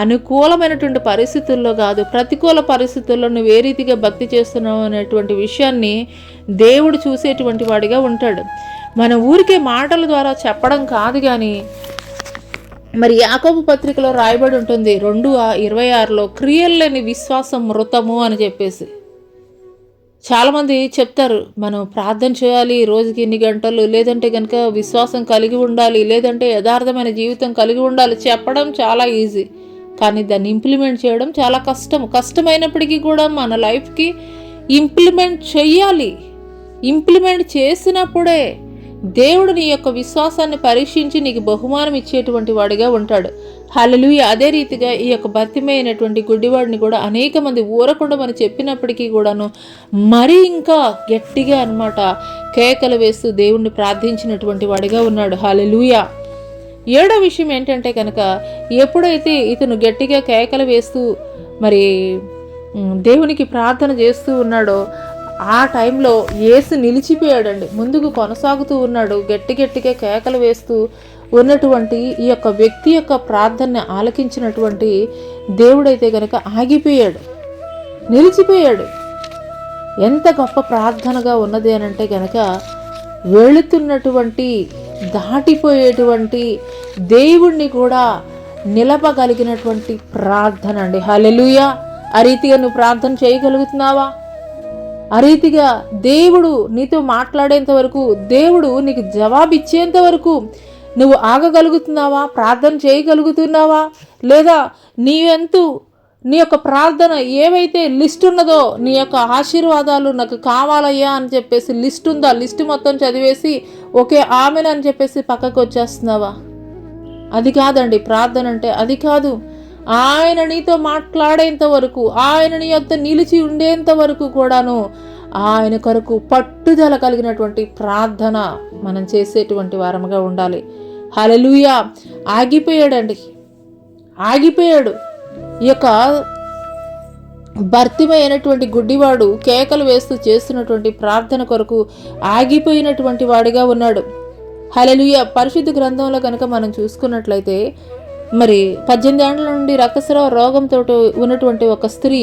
అనుకూలమైనటువంటి పరిస్థితుల్లో కాదు, ప్రతికూల పరిస్థితుల్లో నువ్వు ఏ రీతిగా భక్తి చేస్తున్నావు అనేటువంటి విషయాన్ని దేవుడు చూసేటువంటి వాడిగా ఉంటాడు. మన ఊరికే మాటల ద్వారా చెప్పడం కాదు, కానీ మరి యాకోబు పత్రికలో రాయబడి ఉంటుంది 2:26లో క్రియలు లేని విశ్వాసం మృతము అని చెప్పేసి. చాలామంది చెప్తారు మనం ప్రార్థన చేయాలి రోజుకి ఇన్ని గంటలు, లేదంటే కనుక విశ్వాసం కలిగి ఉండాలి, లేదంటే యథార్థమైన జీవితం కలిగి ఉండాలి. చెప్పడం చాలా ఈజీ, కానీ దాన్ని ఇంప్లిమెంట్ చేయడం చాలా కష్టమైనప్పటికీ కూడా మన లైఫ్కి ఇంప్లిమెంట్ చెయ్యాలి. ఇంప్లిమెంట్ చేసినప్పుడే దేవుడు నీ యొక్క విశ్వాసాన్ని పరీక్షించి నీకు బహుమానం ఇచ్చేటువంటి వాడిగా ఉంటాడు. హల్లెలూయా. అదే రీతిగా ఈ యొక్క భర్తిమైనటువంటి గుడ్డివాడిని కూడా అనేక మంది ఊరకుండా మనం చెప్పినప్పటికీ కూడాను మరీ ఇంకా గట్టిగా అన్నమాట కేకలు వేస్తూ దేవుణ్ణి ప్రార్థించినటువంటి వాడిగా ఉన్నాడు. హల్లెలూయా. 7వ విషయం ఏంటంటే కనుక ఎప్పుడైతే ఇతను గట్టిగా కేకలు వేస్తూ మరి దేవునికి ప్రార్థన చేస్తూ ఉన్నాడో ఆ టైంలో యేసు నిలిచిపోయాడండి. ముందుకు కొనసాగుతూ ఉన్నాడు, గట్టిగా కేకలు వేస్తూ ఉన్నటువంటి ఈ యొక్క వ్యక్తి యొక్క ప్రార్థనని ఆలకించినటువంటి దేవుడైతే కనుక ఆగిపోయాడు, నిలిచిపోయాడు. ఎంత గొప్ప ప్రార్థనగా ఉన్నది అని అంటే కనుక వెళుతున్నటువంటి దాటిపోయేటువంటి దేవుణ్ణి కూడా నిలపగలిగినటువంటి ప్రార్థన అండి. హల్లెలూయా. ఆ రీతిగా నువ్వు ప్రార్థన చేయగలుగుతున్నావా? ఆ రీతిగా దేవుడు నీతో మాట్లాడేంత వరకు, దేవుడు నీకు జవాబిచ్చేంత వరకు నువ్వు ఆగగలుగుతున్నావా? ప్రార్థన చేయగలుగుతున్నావా? లేదా నీ యొక్క ప్రార్థన ఏవైతే లిస్ట్ ఉన్నదో, నీ యొక్క ఆశీర్వాదాలు నాకు కావాలయ్యా అని చెప్పేసి లిస్ట్ ఉందా, లిస్ట్ మొత్తం చదివేసి ఓకే ఆమెన్ అని చెప్పేసి పక్కకు వచ్చేస్తున్నావా? అది కాదండి ప్రార్థన అంటే, అది కాదు. ఆయన నీతో మాట్లాడేంత వరకు, ఆయన నీ యొద్ద నిలిచి ఉండేంత వరకు కూడాను ఆయన కొరకు పట్టుదల కలిగినటువంటి ప్రార్థన మనం చేసేటువంటి వారముగా ఉండాలి. హల్లెలూయా. ఆగిపోయాడు. ఈ యొక్క భర్తిమైనటువంటి గుడ్డివాడు కేకలు వేస్తూ చేస్తున్నటువంటి ప్రార్థన కొరకు ఆగిపోయినటువంటి వాడిగా ఉన్నాడు. హల్లెలూయా. పరిశుద్ధ గ్రంథంలో కనుక మనం చూసుకున్నట్లయితే మరి 18 ఏళ్ల నుండి రక్తస్రావ రోగంతో ఉన్నటువంటి ఒక స్త్రీ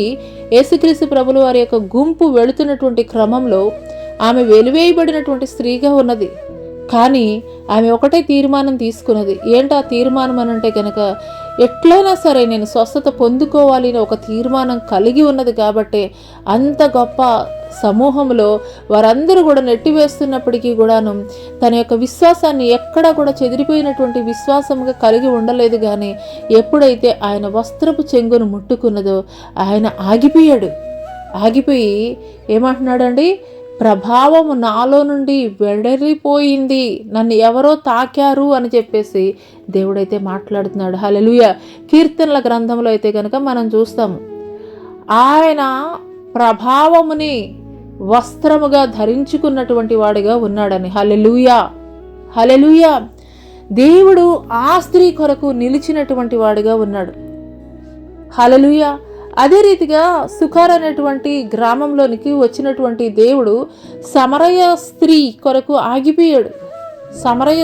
యేసుక్రీస్తు ప్రభుల వారి యొక్క గుంపు వెళుతున్నటువంటి క్రమంలో ఆమె వెలివేయబడినటువంటి స్త్రీగా ఉన్నది. కానీ ఆమె ఒకటే తీర్మానం తీసుకున్నది. ఏంటా తీర్మానం అని అంటే కనుక ఎట్లయినా సరే నేను స్వస్థత పొందుకోవాలి అని ఒక తీర్మానం కలిగి ఉన్నది. కాబట్టి అంత గొప్ప సమూహంలో వారందరూ కూడా నెట్టివేస్తున్నప్పటికీ కూడాను తన యొక్క విశ్వాసాన్ని ఎక్కడా కూడా చెదిరిపోయినటువంటి విశ్వాసంగా కలిగి ఉండలేదు. కానీ ఎప్పుడైతే ఆయన వస్త్రపు చెంగును ముట్టుకున్నదో ఆయన ఆగిపోయి ఏమంటున్నాడండి, ప్రభావము నాలో నుండి వెడలిపోయింది, నన్ను ఎవరో తాకారు అని చెప్పేసి దేవుడైతే మాట్లాడుతున్నాడు. హల్లెలూయా. కీర్తనల గ్రంథంలో అయితే కనుక మనం చూస్తాము ఆయన ప్రభావముని వస్త్రముగా ధరించుకున్నటువంటి వాడిగా ఉన్నాడని. హల్లెలూయా. దేవుడు ఆ స్త్రీ కొరకు నిలిచినటువంటి వాడిగా ఉన్నాడు. హల్లెలూయా. అదే రీతిగా సుఖార్ అనేటువంటి గ్రామంలోనికి వచ్చినటువంటి దేవుడు సమరయ స్త్రీ కొరకు ఆగిపోయాడు. సమరయ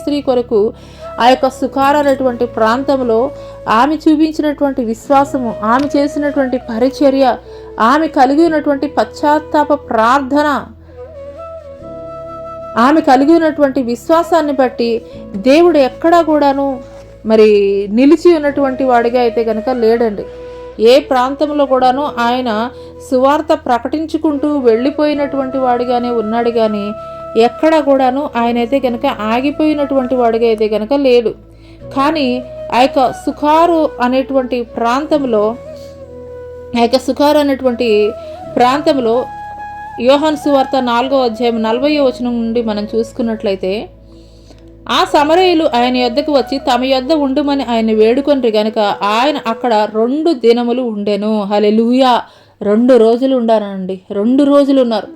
స్త్రీ కొరకు ఆ యొక్క సుఖార్ అనేటువంటి ప్రాంతంలో ఆమె చూపించినటువంటి విశ్వాసము, ఆమె చేసినటువంటి పరిచర్య, ఆమె కలిగి ఉన్నటువంటి పశ్చాత్తాప ప్రార్థన, ఆమె కలిగి ఉన్నటువంటి విశ్వాసాన్ని బట్టి దేవుడు ఎక్కడా కూడాను మరి నిలిచి ఉన్నటువంటి వాడిగా అయితే కనుక లేడండి. ఏ ప్రాంతంలో కూడాను ఆయన సువార్త ప్రకటించుకుంటూ వెళ్ళిపోయినటువంటి వాడిగానే ఉన్నాడు. కానీ ఎక్కడ కూడాను ఆయన అయితే కనుక ఆగిపోయినటువంటి వాడిగా అయితే కనుక లేడు. కానీ ఆ యొక్క సుఖారు అనేటువంటి ప్రాంతంలో ఆ యొక్క సుకారు అనేటువంటి ప్రాంతంలో యోహాను సువార్త 4వ అధ్యాయం 40వ వచనం నుండి మనం చూసుకున్నట్లయితే, ఆ సమరయులు ఆయన యొద్దకు వచ్చి తమ యొద్ద ఉండుమని ఆయన వేడుకొనిరి గనుక ఆయన అక్కడ 2 దినములు ఉండెను. హల్లెలూయా. 2 రోజులు ఉండారండి. 2 రోజులు ఉన్నారు.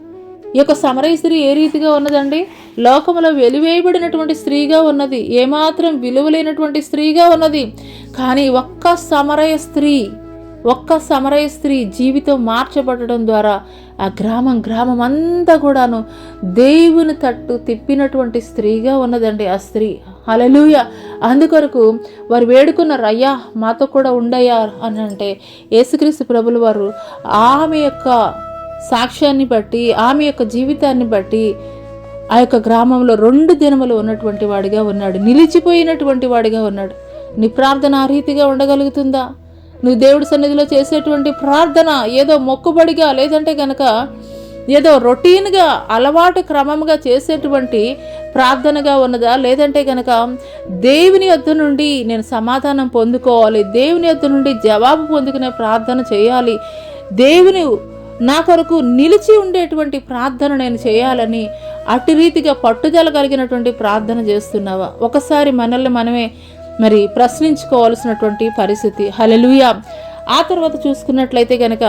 ఈ యొక్క సమరయ స్త్రీ ఏ రీతిగా ఉన్నదండి? లోకంలో వెలివేయబడినటువంటి స్త్రీగా ఉన్నది, ఏమాత్రం విలువలేనటువంటి స్త్రీగా ఉన్నది. కానీ ఒక్క సమరయ స్త్రీ జీవితం మార్చబడడం ద్వారా ఆ గ్రామం అంతా కూడాను దేవుని తట్టు తిప్పినటువంటి స్త్రీగా ఉన్నదండి ఆ స్త్రీ. హల్లెలూయా. అందుకొరకు వారు వేడుకున్నారు, అయ్యా మాతో కూడా ఉండయ్యా అని అంటే యేసుక్రీస్తు ప్రభులు వారు ఆమె యొక్క సాక్ష్యాన్ని బట్టి, ఆమె యొక్క జీవితాన్ని బట్టి ఆ యొక్క గ్రామంలో 2 దినములు ఉన్నటువంటి వాడిగా ఉన్నాడు, నిలిచిపోయినటువంటి వాడిగా ఉన్నాడు. నీ ప్రార్థన ఆ రీతిగా ఉండగలుగుతుందా? నువ్వు దేవుడి సన్నిధిలో చేసేటువంటి ప్రార్థన ఏదో మొక్కుబడిగా, లేదంటే గనక ఏదో రొటీన్గా అలవాటు క్రమంగా చేసేటువంటి ప్రార్థనగా ఉన్నదా? లేదంటే గనక దేవుని యొద్ద నుండి నేను సమాధానం పొందుకోవాలి, దేవుని యొద్ద నుండి జవాబు పొందుకునే ప్రార్థన చేయాలి, దేవుని నా కొరకు నిలిచి ఉండేటువంటి ప్రార్థన నేను చేయాలని అటు రీతిగా పట్టుదల కలిగినటువంటి ప్రార్థన చేస్తున్నావా? ఒకసారి మనల్ని మనమే మరి ప్రశ్నించుకోవాల్సినటువంటి పరిస్థితి. హల్లెలూయా. ఆ తర్వాత చూసుకున్నట్లయితే కనుక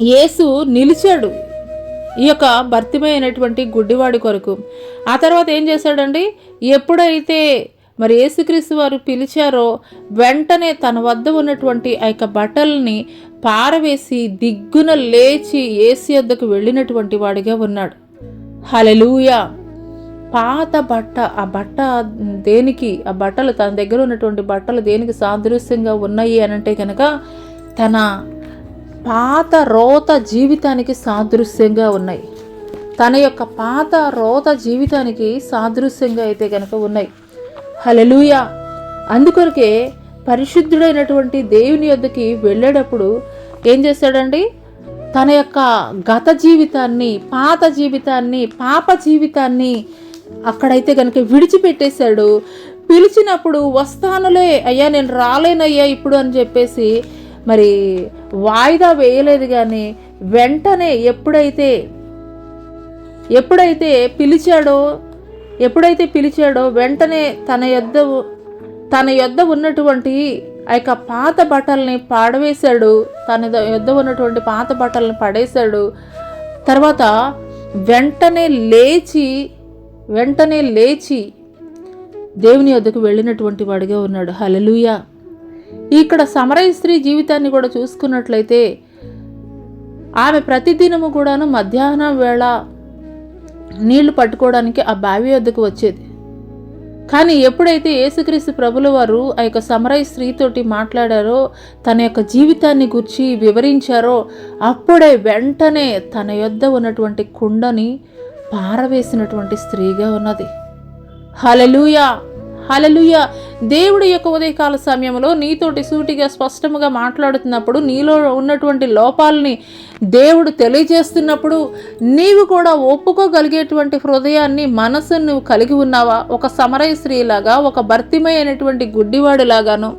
యేసు నిలిచాడు ఈ యొక్క భర్తిమైనటువంటి గుడ్డివాడి కొరకు. ఆ తర్వాత ఏం చేశాడండి? ఎప్పుడైతే మరి యేసుక్రీస్తు వారు పిలిచారో వెంటనే తన వద్ద ఉన్నటువంటి ఆ యొక్క బట్టల్ని పారవేసి దిగ్గున లేచి యేసు యొద్దకు వెళ్ళినటువంటి వాడిగా ఉన్నాడు. హల్లెలూయా. పాత బట్ట, ఆ బట్ట దేనికి, ఆ బట్టలు తన దగ్గర ఉన్నటువంటి బట్టలు దేనికి సాదృశ్యంగా ఉన్నాయి అని అంటే కనుక తన పాత రోత జీవితానికి సాదృశ్యంగా ఉన్నాయి. తన యొక్క పాత రోత జీవితానికి సాదృశ్యంగా అయితే కనుక ఉన్నాయి. హల్లెలూయా. అందుకొరకే పరిశుద్ధుడైనటువంటి దేవుని యొద్దకి వెళ్ళేటప్పుడు ఏం చేశాడండి? తన యొక్క గత జీవితాన్ని, పాత జీవితాన్ని, పాప జీవితాన్ని అక్కడైతే కనుక విడిచిపెట్టేశాడు. పిలిచినప్పుడు వస్తానులే అయ్యా, నేను రాలేనయ్యా ఇప్పుడు అని చెప్పేసి మరి వాయిదా వేయలేదు. కానీ వెంటనే ఎప్పుడైతే పిలిచాడో వెంటనే తన యొద్ద ఉన్నటువంటి ఆ యొక్క పాత బట్టల్ని పాడవేశాడు. తన యొద్ద ఉన్నటువంటి పాత బట్టలను పడేశాడు. తర్వాత వెంటనే లేచి దేవుని యొద్దకు వెళ్ళినటువంటి వాడిగా ఉన్నాడు. హల్లెలూయా. ఇక్కడ సమరయ స్త్రీ జీవితాన్ని కూడా చూసుకున్నట్లయితే ఆమె ప్రతిదినము కూడాను మధ్యాహ్నం వేళ నీళ్లు పట్టుకోవడానికి ఆ బావి వద్దకు వచ్చేది. కానీ ఎప్పుడైతే యేసుక్రీస్తు ప్రభుల వారు ఆ యొక్క సమరయ స్త్రీతోటి మాట్లాడారో, తన యొక్క జీవితాన్ని గురించి వివరించారో, అప్పుడే వెంటనే తన యొద్ద ఉన్నటువంటి కుండని పారవేసినటువంటి స్త్రీగా ఉన్నది. హల్లెలూయా. హల్లెలూయా. దేవుడి యొక్క ఉదయకాల సమయంలో నీతోటి సూటిగా స్పష్టంగా మాట్లాడుతున్నప్పుడు, నీలో ఉన్నటువంటి లోపాలని దేవుడు తెలియజేస్తున్నప్పుడు నీవు కూడా ఒప్పుకోగలిగేటువంటి హృదయాన్ని, మనసును నువ్వు కలిగి ఉన్నావా? ఒక సమరయ స్త్రీలాగా, ఒక భర్తిమైనటువంటి గుడ్డివాడిలాగాను.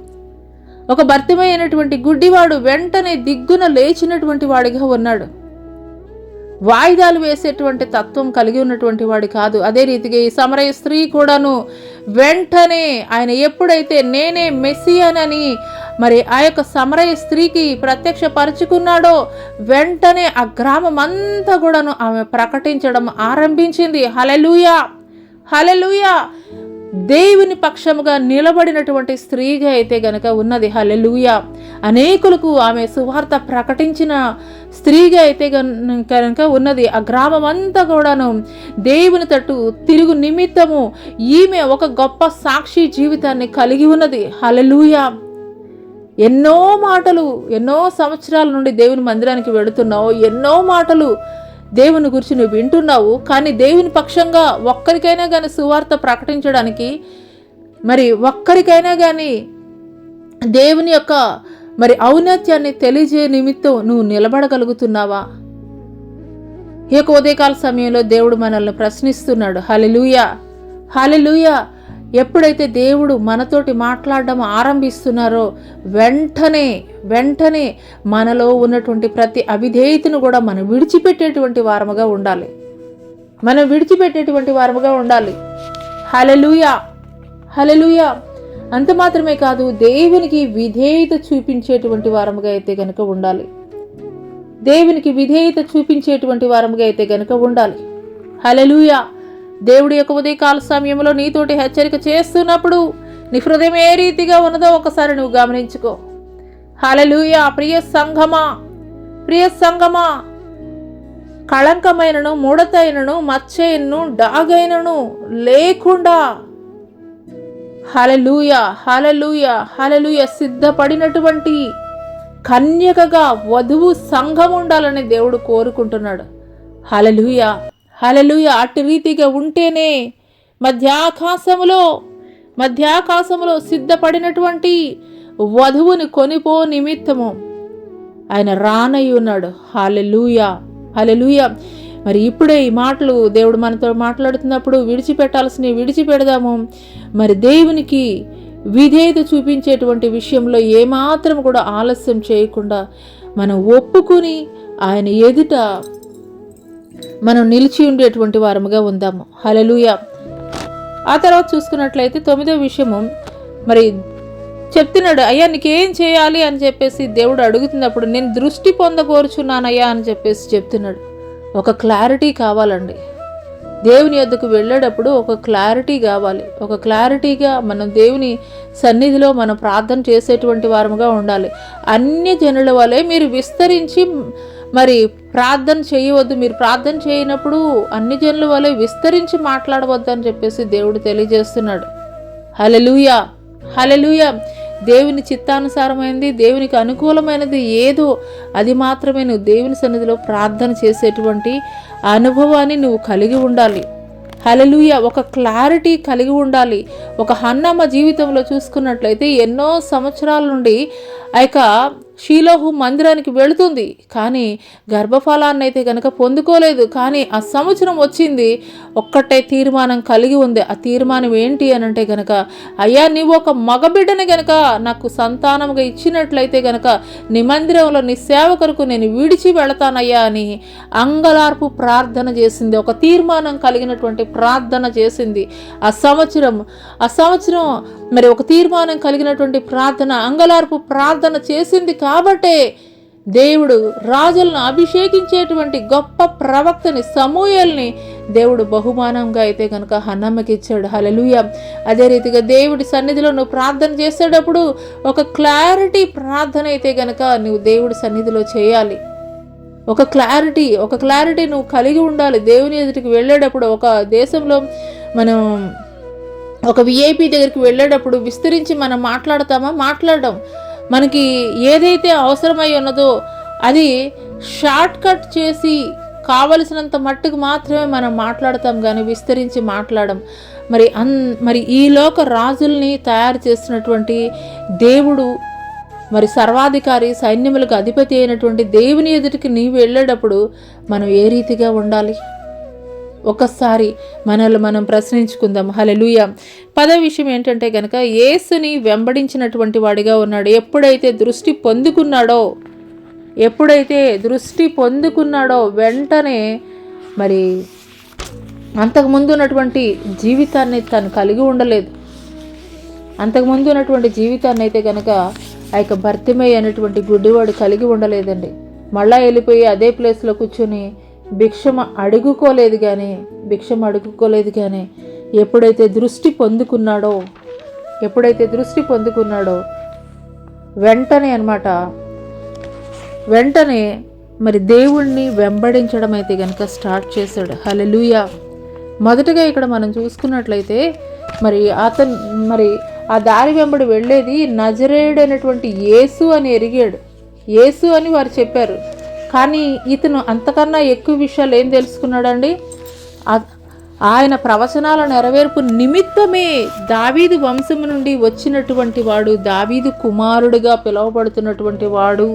ఒక భర్తిమైనటువంటి గుడ్డివాడు వెంటనే దిగ్గున లేచినటువంటి వాడిగా ఉన్నాడు. వాయిదాలు వేసేటువంటి తత్వం కలిగి ఉన్నటువంటి వాడు కాదు. అదే రీతిగా ఈ సమరయ స్త్రీ కూడాను వెంటనే ఆయన ఎప్పుడైతే నేనే మెస్సియానని మరి ఆ యొక్క సమరయ స్త్రీకి ప్రత్యక్షపరుచుకున్నాడో వెంటనే ఆ గ్రామం అంతా కూడాను ఆమె ప్రకటించడం ఆరంభించింది. హల్లెలూయా. హల్లెలూయా. దేవుని పక్షముగా నిలబడినటువంటి స్త్రీగా అయితే గనక ఉన్నది. హల్లెలూయా. అనేకులకు ఆమె సువార్త ప్రకటించిన స్త్రీగా అయితే కనుక ఉన్నది. ఆ గ్రామం అంతా కూడాను దేవుని తట్టు తిరుగు నిమిత్తము ఈమె ఒక గొప్ప సాక్షి జీవితాన్ని కలిగి ఉన్నది. హల్లెలూయా. ఎన్నో మాటలు, ఎన్నో సంవత్సరాల నుండి దేవుని మందిరానికి వెళుతున్నావు, ఎన్నో మాటలు దేవుని గురించి నువ్వు వింటున్నావు. కానీ దేవుని పక్షంగా ఒక్కరికైనా కానీ సువార్త ప్రకటించడానికి, మరి ఒక్కరికైనా కానీ దేవుని యొక్క మరి ఔన్నత్యాన్ని తెలియజే నిమిత్తం నువ్వు నిలబడగలుగుతున్నావా? ఈ యొక్క ఉదయకాల సమయంలో దేవుడు మనల్ని ప్రశ్నిస్తున్నాడు. హల్లెలూయా. హల్లెలూయా. ఎప్పుడైతే దేవుడు మనతోటి మాట్లాడడం ఆరంభిస్తున్నారో వెంటనే మనలో ఉన్నటువంటి ప్రతి అవిధేయతను కూడా మనం విడిచిపెట్టేటువంటి వారముగా ఉండాలి. హల్లెలూయా, హల్లెలూయా. అంత మాత్రమే కాదు, దేవునికి విధేయత చూపించేటువంటి వారముగా అయితే గనుక ఉండాలి. హల్లెలూయా. దేవుడి యొక్క ఉదయకాల సమయంలో నీతోటి హెచ్చరిక చేస్తున్నప్పుడు నీ హృదయం ఏ రీతిగా ఉన్నదో ఒకసారి నువ్వు గమనించుకో. హల్లెలూయా. ప్రియ సంఘమా, కళంకమైనను, ముడతైనను, మచ్చైనను, డాగైనను లేకుండా హల్లెలూయా సిద్ధపడినటువంటి కన్యకగా వధువు సంఘం ఉండాలని దేవుడు కోరుకుంటున్నాడు. హల్లెలూయా. అట్టి రీతిగా ఉంటేనే మధ్యాకాశములో సిద్ధపడినటువంటి వధువుని కొనిపో నిమిత్తము ఆయన రానై ఉన్నాడు. హల్లెలూయా. మరి ఇప్పుడే ఈ మాటలు దేవుడు మనతో మాట్లాడుతున్నప్పుడు విడిచిపెట్టాల్సినవి విడిచిపెడదాము. మరి దేవునికి విధేయత చూపించేటువంటి విషయంలో ఏమాత్రం కూడా ఆలస్యం చేయకుండా మనం ఒప్పుకుని ఆయన ఎదుట మనం నిలిచి ఉండేటువంటి వారముగా ఉందాము. హల్లెలూయా. ఆ తర్వాత చూసుకున్నట్లయితే 9వ విషయము, మరి చెప్తున్నాడు, అయ్యా నీకేం చేయాలి అని చెప్పేసి దేవుడు అడుగుతున్నప్పుడు నేను దృష్టి పొందగోరుచున్నానయ్యా అని చెప్పేసి చెప్తున్నాడు. ఒక క్లారిటీ కావాలండి. దేవుని యొద్దకు వెళ్ళేటప్పుడు ఒక క్లారిటీ కావాలి. ఒక క్లారిటీగా మనం దేవుని సన్నిధిలో మనం ప్రార్థన చేసేటువంటి వారముగా ఉండాలి. అన్య జనుల వలె మీరు విస్తరించి మరి ప్రార్థన చేయవద్దు. మీరు ప్రార్థన చేయనప్పుడు అన్ని జనుల వలె విస్తరించి మాట్లాడవద్దు అని చెప్పేసి దేవుడు తెలియజేస్తున్నాడు. హల్లెలూయా. దేవుని చిత్తానుసారమైనది, దేవునికి అనుకూలమైనది ఏదో అది మాత్రమే నువ్వు దేవుని సన్నిధిలో ప్రార్థన చేసేటువంటి అనుభవాన్ని నువ్వు కలిగి ఉండాలి. హల్లెలూయా. ఒక క్లారిటీ కలిగి ఉండాలి. ఒక హన్నమ్మ జీవితంలో చూసుకున్నట్లయితే ఎన్నో సంవత్సరాల నుండి ఆ యొక్క షీలోహు మందిరానికి వెళుతుంది, కానీ గర్భఫలాన్ని అయితే కనుక పొందుకోలేదు. కానీ ఆ సంవత్సరం వచ్చింది, ఒక్కటే తీర్మానం కలిగి ఉంది. ఆ తీర్మానం ఏంటి అని అంటే కనుక, అయ్యా నీవు ఒక మగబిడ్డని గనక నాకు సంతానముగా ఇచ్చినట్లయితే కనుక నీ మందిరంలో నీ సేవ కొరకు నేను విడిచి వెళతానయ్యా అని అంగలార్పు ప్రార్థన చేసింది. ఒక తీర్మానం కలిగినటువంటి ప్రార్థన చేసింది. ఆ సంవత్సరం మరి ఒక తీర్మానం కలిగినటువంటి ప్రార్థన, అంగలార్పు ప్రార్థన చేసింది. కాబట్టే దేవుడు రాజులను అభిషేకించేటువంటి గొప్ప ప్రవక్తని సమూయేల్ని దేవుడు బహుమానంగా అయితే కనుక హన్నమ్మకి ఇచ్చాడు. హల్లెలూయా. అదే రీతిగా దేవుడి సన్నిధిలో నువ్వు ప్రార్థన చేసేటప్పుడు ఒక క్లారిటీ ప్రార్థన అయితే కనుక నువ్వు దేవుడి సన్నిధిలో చేయాలి. ఒక క్లారిటీ నువ్వు కలిగి ఉండాలి. దేవుని ఎదుటికి వెళ్ళేటప్పుడు ఒక దేశంలో మనం ఒక విఐపి దగ్గరికి వెళ్ళేటప్పుడు విస్తరించి మనం మాట్లాడడం మనకి ఏదైతే అవసరమై ఉన్నదో అది షార్ట్ కట్ చేసి కావలసినంత మట్టుకు మాత్రమే మనం మాట్లాడతాం, కానీ విస్తరించి మాట్లాడడం. మరి ఈ లోక రాజుల్ని తయారు చేసినటువంటి దేవుడు, మరి సర్వాధికారి, సైన్యములకు అధిపతి అయినటువంటి దేవుని ఎదుటికి నీవు వెళ్ళేటప్పుడు మనం ఏ రీతిగా ఉండాలి? ఒకసారి మనల్ని మనం ప్రశ్నించుకుందాం. హల్లెలూయా. 10వ విషయం ఏంటంటే కనుక యేసుని వెంబడించినటువంటి వాడిగా ఉన్నాడు. ఎప్పుడైతే దృష్టి పొందుకున్నాడో వెంటనే మరి అంతకుముందు ఉన్నటువంటి జీవితాన్ని తను కలిగి ఉండలేదు. అంతకుముందు ఉన్నటువంటి జీవితాన్ని అయితే కనుక ఆ యొక్క భర్తిమయ్య అనేటువంటి గుడ్డివాడు కలిగి ఉండలేదండి. మళ్ళా వెళ్ళిపోయి అదే ప్లేస్లో కూర్చొని భిక్షమ అడుగుకోలేదు కానీ ఎప్పుడైతే దృష్టి పొందుకున్నాడో వెంటనే మరి దేవుణ్ణి వెంబడించడం అయితే కనుక స్టార్ట్ చేశాడు. హల్లెలూయా. మొదటగా ఇక్కడ మనం చూసుకున్నట్లయితే మరి ఆ దారి వెంబడి వెళ్ళేది నజరేయుడు అనేటువంటి యేసు అని ఎరిగాడు. యేసు అని వారు చెప్పారు. కానీ ఇతను అంతకన్నా ఎక్కువ విషయాలు ఏం తెలుసుకున్నాడండి? ఆయన ప్రవచనాల నెరవేర్పు నిమిత్తమే దావీదు వంశము నుండి వచ్చినటువంటి వాడు, దావీదు కుమారుడుగా పిలువబడుతున్నటువంటి వాడు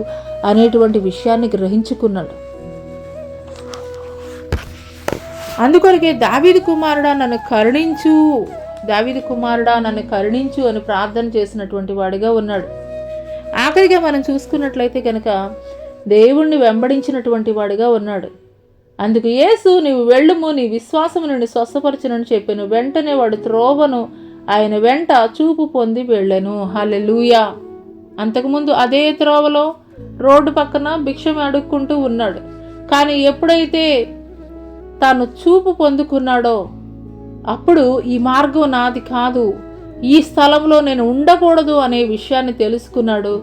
అనేటువంటి విషయాన్ని గ్రహించుకున్నాడు. అందుకొరకే దావీదు కుమారుడా నన్ను కరుణించు దావీదు కుమారుడా నన్ను కరుణించు అని ప్రార్థన చేసినటువంటి వాడిగా ఉన్నాడు. ఆఖరిగా మనం చూసుకున్నట్లయితే కనుక దేవుణ్ణి వెంబడించినటువంటి వాడిగా ఉన్నాడు. అందుకు యేసు నీవు వెళ్ళుము, నీ విశ్వాసము నుండి స్వస్థపరచునని చెప్పాను. వెంటనే వాడు త్రోవను ఆయన వెంట చూపు పొంది వెళ్ళాను. హల్లెలూయా. అంతకుముందు అదే త్రోవలో రోడ్డు పక్కన భిక్షం అడుక్కుంటూ ఉన్నాడు. కానీ ఎప్పుడైతే తాను చూపు పొందుకున్నాడో అప్పుడు ఈ మార్గం నాది కాదు, ఈ స్థలంలో నేను ఉండకూడదు అనే విషయాన్ని తెలుసుకున్నాడు.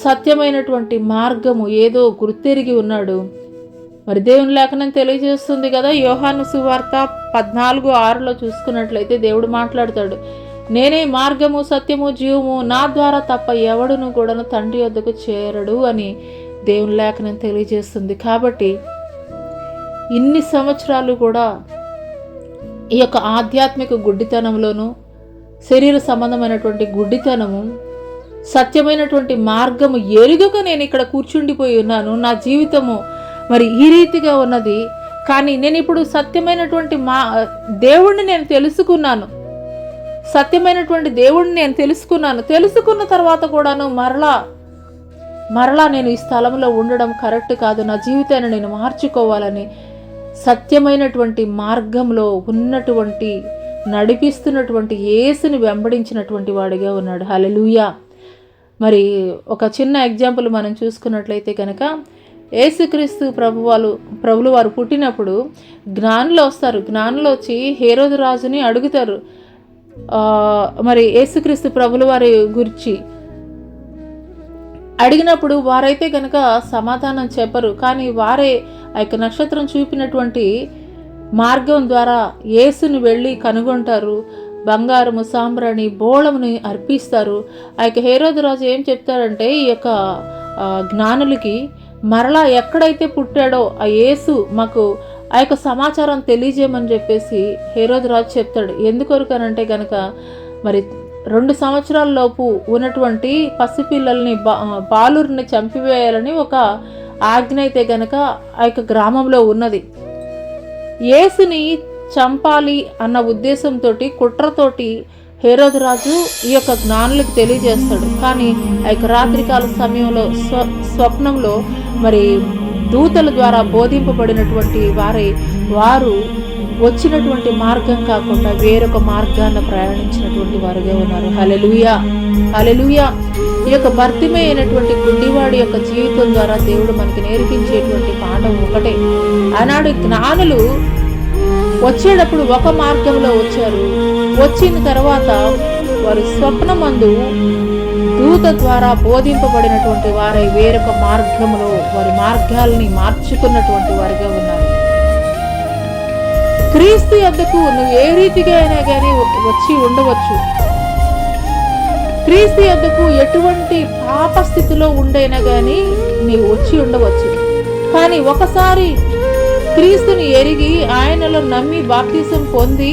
సత్యమైనటువంటి మార్గము ఏదో గుర్తెరిగి ఉన్నాడు. మరి దేవుని లేఖనం తెలియజేస్తుంది కదా, యోహాను సువార్త 14:6 చూసుకున్నట్లయితే దేవుడు మాట్లాడతాడు, నేనే మార్గము సత్యము జీవము, నా ద్వారా తప్ప ఎవడును కూడా తండ్రి వద్దకు చేరడు అని దేవుని లేఖనం తెలియజేస్తుంది. కాబట్టి ఇన్ని సంవత్సరాలు కూడా ఈ యొక్క ఆధ్యాత్మిక గుడ్డితనంలోనూ శరీర సంబంధమైనటువంటి గుడ్డితనము, సత్యమైనటువంటి మార్గము ఎరుగక నేను ఇక్కడ కూర్చుండిపోయి ఉన్నాను. నా జీవితము మరి ఈ రీతిగా ఉన్నది. కానీ నేను ఇప్పుడు సత్యమైనటువంటి దేవుణ్ణి నేను తెలుసుకున్నాను. సత్యమైనటువంటి దేవుణ్ణి నేను తెలుసుకున్న తర్వాత కూడాను మరలా నేను ఈ స్థలంలో ఉండడం కరెక్ట్ కాదు, నా జీవితాన్ని నేను మార్చుకోవాలని సత్యమైనటువంటి మార్గంలో ఉన్నటువంటి నడిపిస్తున్నటువంటి యేసుని వెంబడించినటువంటి వాడిగా ఉన్నాడు. హల్లెలూయా. మరి ఒక చిన్న ఎగ్జాంపుల్ మనం చూసుకున్నట్లయితే కనుక యేసుక్రీస్తు ప్రభులు వారు పుట్టినప్పుడు జ్ఞానులు వస్తారు. జ్ఞానులు వచ్చి హేరోదు రాజుని అడుగుతారు మరి యేసుక్రీస్తు ప్రభుల వారి గురించి. అడిగినప్పుడు వారైతే కనుక సమాధానం చెప్పరు. కానీ వారే ఆ యొక్క నక్షత్రం చూపినటువంటి మార్గం ద్వారా యేసుని వెళ్ళి కనుగొంటారు. బంగారము సాంబ్రాణి బోళముని అర్పిస్తారు. ఆ యొక్క హేరోదు రాజు ఏం చెప్తారంటే ఈ యొక్క జ్ఞానులకి మరలా ఎక్కడైతే పుట్టాడో ఆ యేసు మాకు ఆ యొక్క సమాచారం తెలియజేయమని చెప్పేసి హేరోదు రాజు చెప్తాడు. ఎందుకొరకనంటే కనుక మరి 2 సంవత్సరాల లోపు ఉన్నటువంటి పసిపిల్లల్ని బాలురిని చంపివేయాలని ఒక ఆజ్ఞ అయితే కనుక ఆ యొక్క గ్రామంలో ఉన్నది. యేసుని చంపాలి అన్న ఉద్దేశంతో కుట్రతోటి హేరోదు రాజు ఈ యొక్క జ్ఞానులకు తెలియజేస్తాడు. కానీ ఆ యొక్క రాత్రికాల సమయంలో స్వప్నంలో మరి దూతల ద్వారా బోధింపబడినటువంటి వారు వచ్చినటువంటి మార్గం కాకుండా వేరొక మార్గాన్ని ప్రయాణించినటువంటి వారుగా ఉన్నారు. హల్లెలూయా, హల్లెలూయా. ఈ యొక్క భర్తిమే అయినటువంటి గుడ్డివాడి యొక్క జీవితం ద్వారా దేవుడు మనకి నేర్పించేటువంటి పాఠం ఒకటే. ఆనాడు జ్ఞానులు వచ్చేటప్పుడు ఒక మార్గంలో వచ్చారు. వచ్చిన తర్వాత వారు స్వప్నమందు దూత ద్వారా బోధింపబడినటువంటి వారై వేరొక మార్గంలో వారి మార్గాల్ని మార్చుకున్నటువంటి వారిగా ఉన్నారు. క్రీస్తు యొద్దకు నువ్వు ఏ రీతిగా అయినా కానీ వచ్చి ఉండవచ్చు. క్రీస్తు యొద్దకు ఎటువంటి పాప స్థితిలో ఉండైనా కానీ నీవు వచ్చి ఉండవచ్చు. కానీ ఒకసారి క్రీస్తుని ఎరిగి ఆయనలో నమ్మి బాప్తిసం పొంది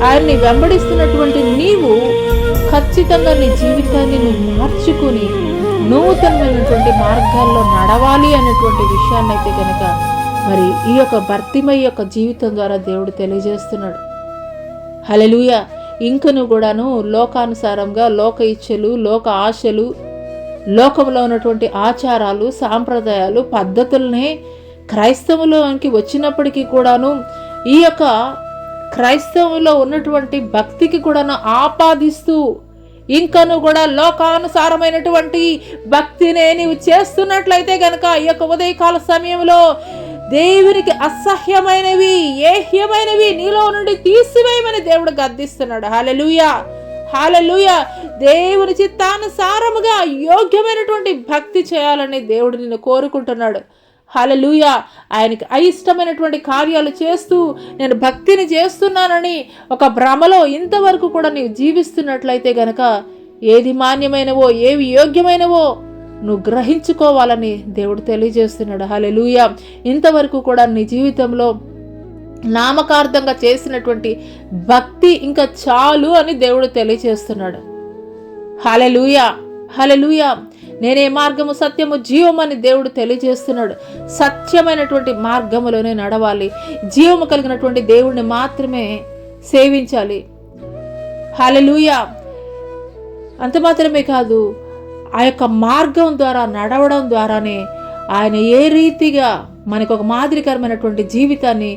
ఆయన్ని వెంబడిస్తున్నటువంటి నీవు ఖచ్చితంగా నీ జీవితాన్ని నువ్వు మార్చుకుని నూతనమైనటువంటి మార్గాల్లో నడవాలి అనేటువంటి విషయాన్ని అయితే కనుక మరి ఈ యొక్క భర్తిమయ్య యొక్క జీవితం ద్వారా దేవుడు తెలియజేస్తున్నాడు. హల్లెలూయా. ఇంకను కూడాను లోకానుసారంగా లోక ఇచ్చలు, లోక ఆశలు, లోకంలో ఉన్నటువంటి ఆచారాలు, సాంప్రదాయాలు, పద్ధతులనే క్రైస్తవులోకి వచ్చినప్పటికీ కూడాను ఈ యొక్క క్రైస్తవంలో ఉన్నటువంటి భక్తికి కూడాను ఆపాదిస్తూ ఇంకను కూడా లోకానుసారమైనటువంటి భక్తినే నీవు చేస్తున్నట్లయితే కనుక ఈ యొక్క ఉదయకాల సమయంలో దేవునికి అసహ్యమైనవి, ఏహ్యమైనవి నీలో నుండి తీసివేయమని దేవుడు గద్దిస్తున్నాడు. హల్లెలూయా, హల్లెలూయా. దేవుని చిత్తానుసారముగా యోగ్యమైనటువంటి భక్తి చేయాలని దేవుడు నిన్ను కోరుకుంటున్నాడు. హల్లెలూయా. ఆయనకి అయిష్టమైనటువంటి కార్యాలు చేస్తూ నేను భక్తిని చేస్తున్నానని ఒక భ్రమలో ఇంతవరకు కూడా నీవు జీవిస్తున్నట్లయితే గనక ఏది మాన్యమైనవో ఏవి యోగ్యమైనవో నువ్వు గ్రహించుకోవాలని దేవుడు తెలియజేస్తున్నాడు. హల్లెలూయా. ఇంతవరకు కూడా నీ జీవితంలో నామకార్థంగా చేసినటువంటి భక్తి ఇంకా చాలు అని దేవుడు తెలియజేస్తున్నాడు. హల్లెలూయా, హల్లెలూయా. నేనే మార్గము సత్యము జీవమని దేవుడు తెలియజేస్తున్నాడు. సత్యమైనటువంటి మార్గములోనే నడవాలి. జీవము కలిగినటువంటి దేవుడిని మాత్రమే సేవించాలి. హల్లెలూయా. అంత మాత్రమే కాదు, ఆ యొక్క మార్గం ద్వారా నడవడం ద్వారానే ఆయన ఏ రీతిగా మనకు ఒక మాదిరికరమైనటువంటి జీవితాన్ని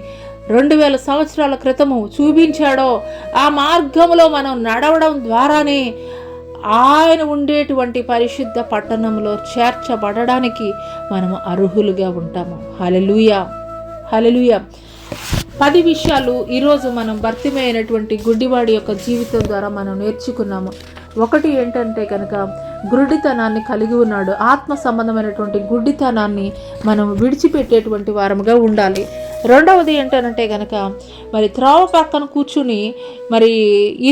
2000 సంవత్సరాల క్రితము చూపించాడో ఆ మార్గంలో మనం నడవడం ద్వారానే ఆయన ఉండేటువంటి పరిశుద్ధ పట్టణంలో చేర్చబడడానికి మనము అర్హులుగా ఉంటాము. హల్లెలూయా, హల్లెలూయా. 10 విషయాలు ఈరోజు మనం భర్తీమైనటువంటి గుడ్డివాడి యొక్క జీవితం ద్వారా మనం నేర్చుకున్నాము. ఒకటి ఏంటంటే కనుక గుడ్డితనాన్ని కలిగి ఉన్నాడు. ఆత్మ సంబంధమైనటువంటి గుడ్డితనాన్ని మనం విడిచిపెట్టేటువంటి వారముగా ఉండాలి. రెండవది ఏంటంటే కనుక మరి త్రోవ పక్కన కూర్చుని మరి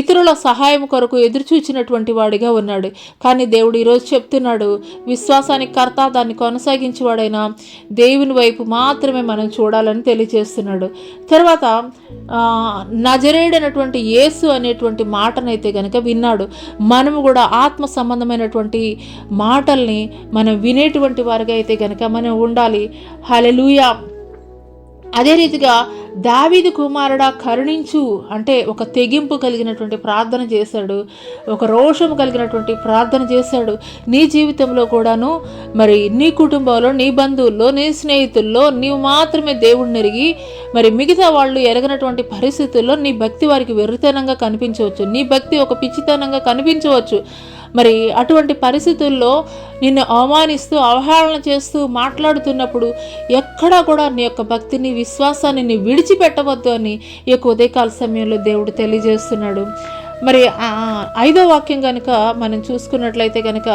ఇతరుల సహాయం కొరకు ఎదురు చూచినటువంటి వాడిగా ఉన్నాడు. కానీ దేవుడు ఈరోజు చెప్తున్నాడు, విశ్వాసానికి కర్త దాన్ని కొనసాగించేవాడైనా దేవుని వైపు మాత్రమే మనం చూడాలని తెలియజేస్తున్నాడు. తర్వాత నజరేయుడైనటువంటి యేసు అనేటువంటి మాటనైతే కనుక విన్నాడు. మనము కూడా ఆత్మ సంబంధమైనటువంటి మాటల్ని మనం వినేటువంటి వారిగా అయితే కనుక మనం ఉండాలి. హల్లెలూయా. అదే రీతిగా దావీదు కుమారుడా కరుణించు అంటే ఒక తెగింపు కలిగినటువంటి ప్రార్థన చేశాడు, ఒక రోషము కలిగినటువంటి ప్రార్థన చేశాడు. నీ జీవితంలో కూడాను మరి నీ కుటుంబంలో, నీ బంధువుల్లో, నీ స్నేహితుల్లో నీవు మాత్రమే దేవుడిని ఎరిగి మరి మిగతా వాళ్ళు ఎరగనటువంటి పరిస్థితుల్లో నీ భక్తి వారికి వెర్రితనంగా కనిపించవచ్చు, నీ భక్తి ఒక పిచ్చితనంగా కనిపించవచ్చు. మరి అటువంటి పరిస్థితుల్లో నిన్ను అవమానిస్తూ అవహేళన చేస్తూ మాట్లాడుతున్నప్పుడు ఎక్కడా కూడా నీ యొక్క భక్తిని, విశ్వాసాన్ని నీ విడిచిపెట్టవద్దు అని ఈ యొక్క ఉదయకాల సమయంలో దేవుడు తెలియజేస్తున్నాడు. మరి 5వ వాక్యం కనుక మనం చూసుకున్నట్లయితే కనుక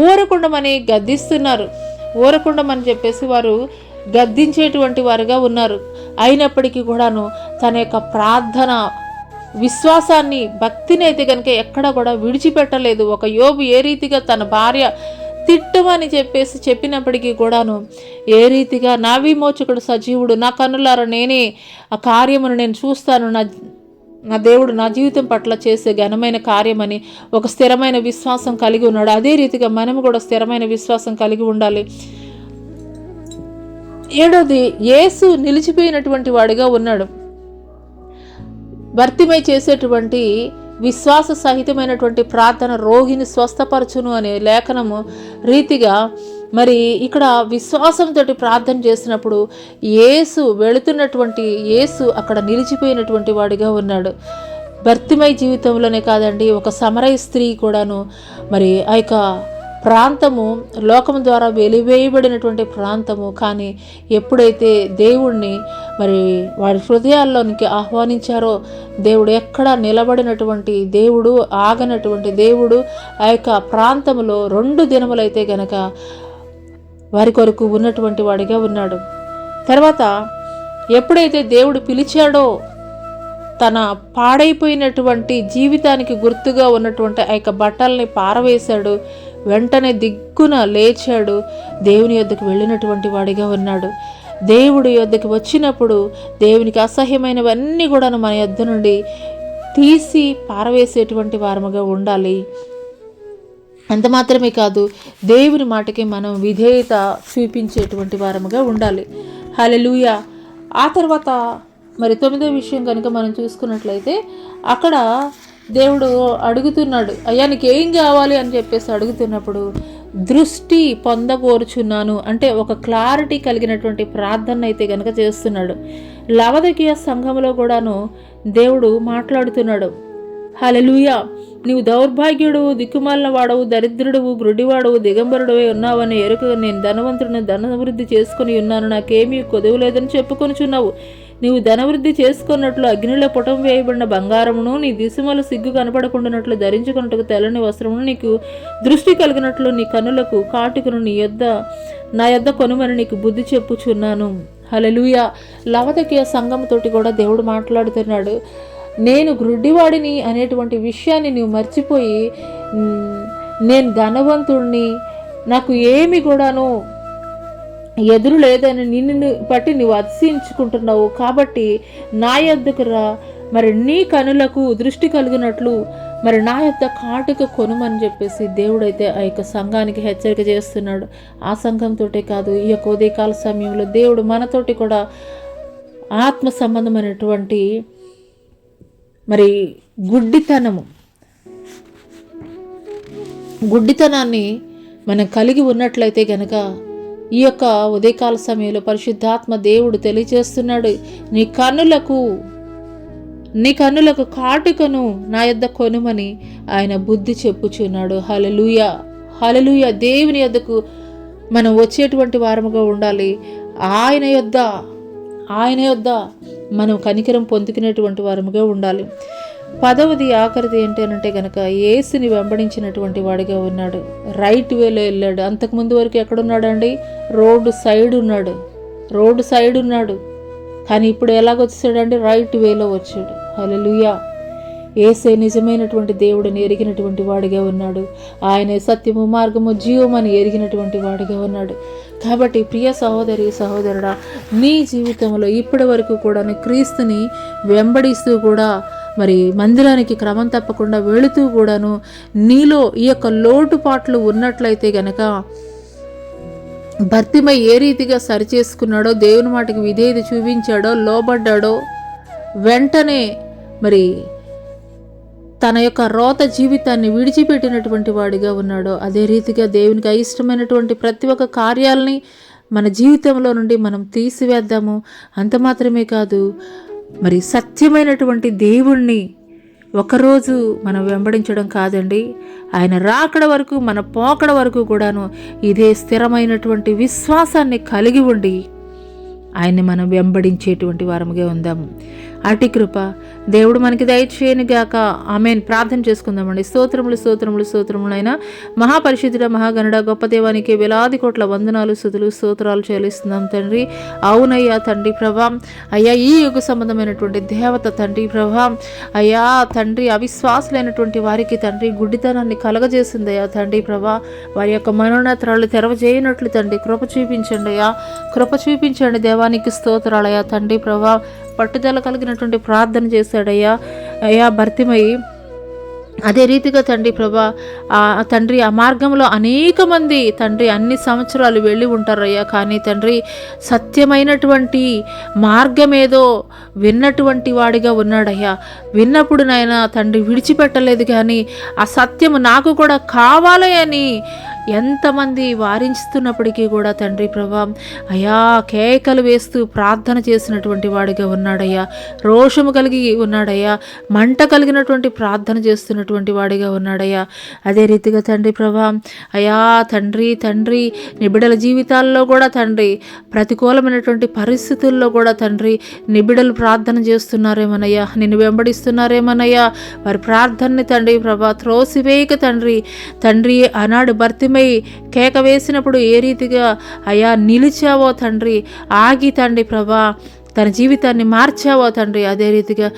ఊరకుండమని గద్దిస్తున్నారు. ఊరకుండమని చెప్పేసి వారు గద్దించేటువంటి వారుగా ఉన్నారు. అయినప్పటికీ కూడాను తన యొక్క ప్రార్థన విశ్వాసాన్ని, భక్తిని అయితే కనుక ఎక్కడ కూడా విడిచిపెట్టలేదు. ఒక యోబు ఏ రీతిగా తన భార్య తిట్టమని చెప్పినప్పటికీ కూడాను ఏ రీతిగా నా విమోచకుడు సజీవుడు, నా కన్నులారా నేనే ఆ కార్యమును నేను చూస్తాను, నా దేవుడు నా జీవితం పట్ల చేసే ఘనమైన కార్యమని ఒక స్థిరమైన విశ్వాసం కలిగి ఉన్నాడు. అదే రీతిగా మనము కూడా స్థిరమైన విశ్వాసం కలిగి ఉండాలి. 7వది, యేసు నిలిచిపోయినటువంటి వాడిగా ఉన్నాడు. భర్తీమై చేసేటువంటి విశ్వాస సహితమైనటువంటి ప్రార్థన రోగిని స్వస్థపరచును అనే లేఖనము రీతిగా మరి ఇక్కడ విశ్వాసంతో ప్రార్థన చేసినప్పుడు యేసు అక్కడ నిలిచిపోయినటువంటి వాడిగా ఉన్నాడు. భర్తీమై జీవితంలోనే కాదండి, ఒక సమరయ స్త్రీ కూడాను మరి ఆ యొక్క ప్రాంతము లోకం ద్వారా వెలివేయబడినటువంటి ప్రాంతము. కానీ ఎప్పుడైతే దేవుణ్ణి మరి వారి హృదయాల్లోనికి ఆహ్వానించారో దేవుడు ఎక్కడ నిలబడినటువంటి దేవుడు, ఆగనటువంటి దేవుడు ఆ యొక్క ప్రాంతంలో 2 దినములైతే గనక వారి కొరకు ఉన్నటువంటి వాడిగా ఉన్నాడు. తర్వాత ఎప్పుడైతే దేవుడు పిలిచాడో తన పాడైపోయినటువంటి జీవితానికి గుర్తుగా ఉన్నటువంటి ఆ యొక్క బట్టల్ని పారవేశాడు. వెంటనే దిగ్గున లేచాడు, దేవుని యొద్దకు వెళ్ళినటువంటి వాడిగా ఉన్నాడు. దేవుడి యొద్దకు వచ్చినప్పుడు దేవునికి అసహ్యమైనవన్నీ కూడా మన యొద్ద నుండి తీసి పారవేసేటువంటి వారముగా ఉండాలి. అంత మాత్రమే కాదు, దేవుని మాటకి మనం విధేయత చూపించేటువంటి వారముగా ఉండాలి. హల్లెలూయా. ఆ తర్వాత మరి 9వ విషయం కనుక మనం చూసుకున్నట్లయితే అక్కడ దేవుడు అడుగుతున్నాడు, అయ్యా నీకు ఏం కావాలి అని చెప్పేసి అడుగుతున్నప్పుడు దృష్టి పొందగోరుచున్నాను అంటే ఒక క్లారిటీ కలిగినటువంటి ప్రార్థన అయితే కనుక చేస్తున్నాడు. లవదకీయ సంఘంలో కూడాను దేవుడు మాట్లాడుతున్నాడు. హల్లెలూయా. నీవు దౌర్భాగ్యుడు, దిక్కుమాలిన వాడవు, దరిద్రుడువు, గ్రుడ్డివాడవు, దిగంబరుడవే ఉన్నావని ఎరుకగా నేను ధనవంతుడిని ధనవృద్ధి చేసుకుని ఉన్నాను, నాకేమీ కొదవలేదని చెప్పుకొనుచున్నావు. నీవు ధనవృద్ధి చేసుకున్నట్లు అగ్నిలో పుటం వేయబడిన బంగారమును, నీ దిశమలు సిగ్గు కనపడకుండానట్లు ధరించుకున్నట్టుకు తెల్లని వస్త్రమును, నీకు దృష్టి కలిగినట్లు నీ కన్నులకు కాటుకును నా యొద్ద కొనుమని నీకు బుద్ధి చెప్పుచున్నాను. హల్లెలూయా. లవదకీయ సంఘంతోటి కూడా దేవుడు మాట్లాడుతున్నాడు. నేను గ్రుడ్డివాడిని అనేటువంటి విషయాన్ని నీవు మర్చిపోయి నేను ధనవంతుడిని, నాకు ఏమి కూడాను ఎదురు లేదని నిన్ను బట్టి నువ్వు అతిశయించుకుంటున్నావు, కాబట్టి నా యొద్దకు రా, మరి నీ కనులకు దృష్టి కలిగినట్లు మరి నా యొద్ద కాటుక కొనుమని చెప్పేసి దేవుడైతే ఆ యొక్క సంఘానికి హెచ్చరిక చేస్తున్నాడు. ఆ సంఘంతో కాదు, ఈ యొక్క ఉదయకాల సమయంలో దేవుడు మనతోటి కూడా ఆత్మ సంబంధమైనటువంటి మరి గుడ్డితనము గుడ్డితనాన్ని మనం కలిగి ఉన్నట్లయితే గనక ఈ యొక్క ఉదయకాల సమయంలో పరిశుద్ధాత్మ దేవుడు తెలియజేస్తున్నాడు, నీ కన్నులకు కాటుకను నా యొద్ద కొనుమని ఆయన బుద్ధి చెప్పుచున్నాడు. హల్లెలూయా, హల్లెలూయా. దేవుని యొద్దకు మనం వచ్చేటువంటి వారముగా ఉండాలి. ఆయన యొద్ద మనం కనికరం పొందుకునేటువంటి వారముగా ఉండాలి. 10వది ఆఖరిది ఏంటంటే కనుక యేసుని వెంబడించినటువంటి వాడిగా ఉన్నాడు. రైట్ వేలో వెళ్ళాడు. అంతకుముందు వరకు ఎక్కడున్నాడండి? రోడ్డు సైడ్ ఉన్నాడు. కానీ ఇప్పుడు ఎలాగొచ్చాడండి? రైట్ వేలో వచ్చాడు. హల్లెలూయా. యేసే నిజమైనటువంటి దేవుడిని ఎరిగినటువంటి వాడిగా ఉన్నాడు. ఆయనే సత్యము, మార్గము, జీవమని ఎరిగినటువంటి వాడిగా ఉన్నాడు. కాబట్టి ప్రియ సహోదరి, సహోదరుడా, నీ జీవితంలో ఇప్పటి వరకు కూడా క్రీస్తుని వెంబడిస్తూ కూడా మరి మందిరానికి క్రమం తప్పకుండా వెళుతూ కూడాను నీలో ఈ యొక్క లోటుపాట్లు ఉన్నట్లయితే గనక భర్తిమై ఏ రీతిగా సరిచేసుకున్నాడో, దేవుని మాటకి విధేయత చూపించాడో, లోబడ్డాడో, వెంటనే మరి తన యొక్క రోత జీవితాన్ని విడిచిపెట్టినటువంటి వాడిగా ఉన్నాడో, అదే రీతిగా దేవునికి అయిష్టమైనటువంటి ప్రతి ఒక్క కార్యాలని మన జీవితంలో నుండి మనం తీసివేద్దాము. అంత మాత్రమే కాదు, మరి సత్యమైనటువంటి దేవుణ్ణి ఒకరోజు మనం వెంబడించడం కాదండి, ఆయన రాకడ వరకు, మన పోకడ వరకు కూడాను ఇదే స్థిరమైనటువంటి విశ్వాసాన్ని కలిగి ఉండి ఆయన్ని మనం వెంబడించేటువంటి వారముగా ఉందాము. అటి కృప దేవుడు మనకి దయచేయను గాక. ఆమేన్. ప్రార్థన చేసుకుందామండి. స్తోత్రములైన మహాపరిశుద్ధుడ, మహాగణుడ, గొప్ప దేవానికి వేలాది కోట్ల వందనాలు, స్తుతులు, స్తోత్రాలు చెల్లిస్తున్నాం తండ్రి. అవునయ్యా తండ్రి ప్రభా, అయ్యా ఈ యుగ సంబంధమైనటువంటి దేవత తండ్రి ప్రభా, అయ్యా తండ్రి అవిశ్వాసులైనటువంటి వారికి తండ్రి గుడ్డితనాన్ని కలగజేసిందయ్యా తండ్రి ప్రభా. వారి యొక్క మనోనేత్రాలు తెరవజేయనట్లు తండ్రి కృప చూపించండి అయ్యా, కృప చూపించండి. దేవానికి స్తోత్రాలయ్యా తండ్రి ప్రభా. పట్టుదల కలిగినటువంటి ప్రార్థన చేశాడయ్యా అయ్యా భర్తిమై. అదే రీతిగా తండ్రి ప్రభా తండ్రి ఆ మార్గంలో అనేక మంది తండ్రి అన్ని సంవత్సరాలు వెళ్ళి ఉంటారయ్యా, కానీ తండ్రి సత్యమైనటువంటి మార్గమేదో విన్నటువంటి వాడిగా ఉన్నాడయ్యా. విన్నప్పుడు నాయన తండ్రి విడిచిపెట్టలేదు, కానీ ఆ సత్యము నాకు కూడా కావాలి అని ఎంతమంది వారించుతున్నప్పటికీ కూడా తండ్రి ప్రభా అయ్యా కేకలు వేస్తూ ప్రార్థన చేసినటువంటి వాడిగా ఉన్నాడయ్యా. రోషము కలిగి ఉన్నాడయ్యా, మంట కలిగినటువంటి ప్రార్థన చేస్తున్నటువంటి వాడిగా ఉన్నాడయ్యా. అదే రీతిగా తండ్రి ప్రభా అయ్యా తండ్రి నిబిడల జీవితాల్లో కూడా తండ్రి ప్రతికూలమైనటువంటి పరిస్థితుల్లో కూడా తండ్రి నిబిడలు ప్రార్థన చేస్తున్నారేమనయ్యా, నిన్ను వెంబడిస్తున్నారేమనయ్యా. వారి ప్రార్థనని తండ్రి ప్రభా త్రోసివేయక తండ్రి ఆనాడు భర్తీ కేక వేసినప్పుడు ఏ రీతిగా అయ్యా నిలిచావో తండ్రి, ఆగి తండ్రి ప్రభా తన జీవితాన్ని మార్చావో తండ్రి, అదే రీతిగా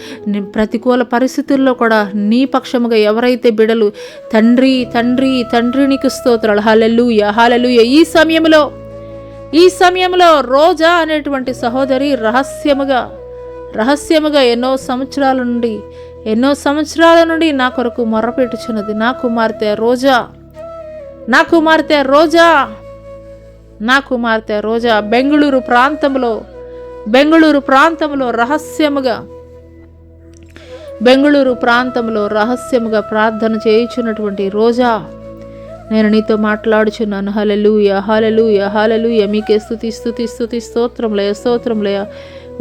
ప్రతికూల పరిస్థితుల్లో కూడా నీ పక్షముగా ఎవరైతే బిడలు తండ్రి నీకు స్తోత్రాలు. హల్లెలూయా, హల్లెలూయా. ఈ సమయంలో రోజా అనేటువంటి సహోదరి రహస్యముగా ఎన్నో సంవత్సరాల నుండి నా కొరకు మొర్రపెట్టుచున్నది. నా కుమార్తె రోజా బెంగుళూరు ప్రాంతంలో రహస్యముగా ప్రార్థన చేయుచున్నటువంటి రోజా, నేను నీతో మాట్లాడుచున్నాను. హల్లెలూయా, హల్లెలూయా, హల్లెలూయా. మీకే స్తుతి స్తోత్రములయ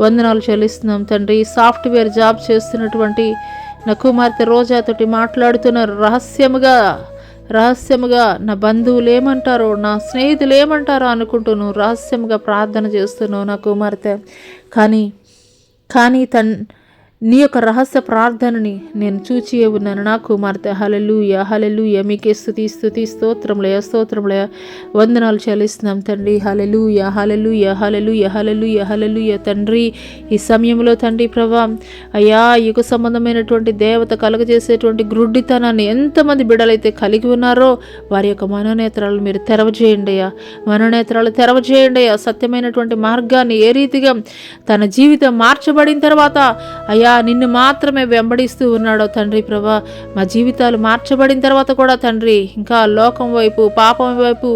వందనాలు చెల్లిస్తున్నాం తండ్రి. సాఫ్ట్వేర్ జాబ్ చేస్తున్నటువంటి నా కుమార్తె రోజాతోటి మాట్లాడుతున్నారు. రహస్యముగా నా బంధువులు ఏమంటారో, నా స్నేహితులు ఏమంటారో అనుకుంటూ నువ్వు రహస్యముగా ప్రార్థన చేస్తున్నావు నా కుమార్తె. కానీ నీ యొక్క రహస్య ప్రార్థనని నేను చూచి ఉన్నాను నా కుమార్తె. హల్లెలూయా, హల్లెలూయా. మీకే స్తుతి స్తోత్రములయ వందనాలు చెల్లిస్తున్నాం తండ్రి. హల్లెలూయా, హల్లెలూయా, హల్లెలూయా, హల్లెలూయా, హల్లెలూయా. తండ్రి ఈ సమయంలో తండ్రి ప్రభా అయ్యా యుగ సంబంధమైనటువంటి దేవత కలుగజేసేటువంటి గ్రుడ్డితనాన్ని ఎంతమంది బిడ్డలైతే కలిగి ఉన్నారో వారి యొక్క మనోనేత్రాలు మీరు తెరవజేయండి అయ్యా. సత్యమైనటువంటి మార్గాన్ని ఏ రీతిగా తన జీవితం మార్చబడిన తర్వాత అయ్యా నిన్ను మాత్రమే వెంబడిస్తూ ఉన్నాడో తండ్రి ప్రభా, మా జీవితాలు మార్చబడిన తర్వాత కూడా తండ్రి ఇంకా లోకం వైపు, పాపం వైపు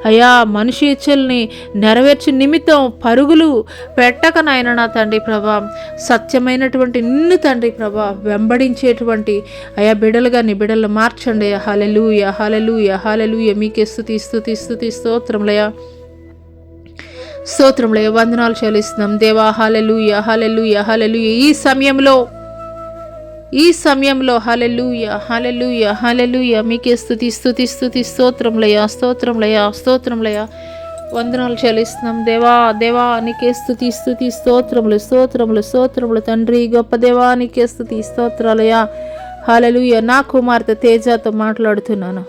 అయా మనిషి ఇచ్చల్ని నెరవేర్చి నిమిత్తం పరుగులు పెట్టక నాయన నా తండ్రి ప్రభా, సత్యమైనటువంటి నిన్ను తండ్రి ప్రభా వెంబడించేటువంటి అయా బిడలుగా నీ బిడలు మార్చండి. హల్లెలూయా హల్లెలూయా హల్లెలూయా. మీకే స్తుతి స్తుతి స్తుతి స్తోత్రములయ్యా, స్తోత్రములయ్యా, వందనాలు చెల్లిస్తున్నాం దేవా. హల్లెలూయా హల్లెలూయా హల్లెలూయా. ఈ సమయంలో హల్లెలూయా హల్లెలూయా హల్లెలూయా. మీకే స్తుతి స్తుతి స్తుతి స్తోత్రములయ్యా, స్తోత్రములయ్యా, స్తోత్రములయ్యా. వందనాలు చెల్లిస్తున్నాం దేవా. దేవా నీకే స్తుతి స్తుతి స్తోత్రములు స్తోత్రములు స్తోత్రములు తండ్రి. గొప్ప దేవా నీకే స్తుతి స్తోత్రాలయ్యా. హల్లెలూయా. నా కుమార్తె తేజతో మాట్లాడుతున్నాను,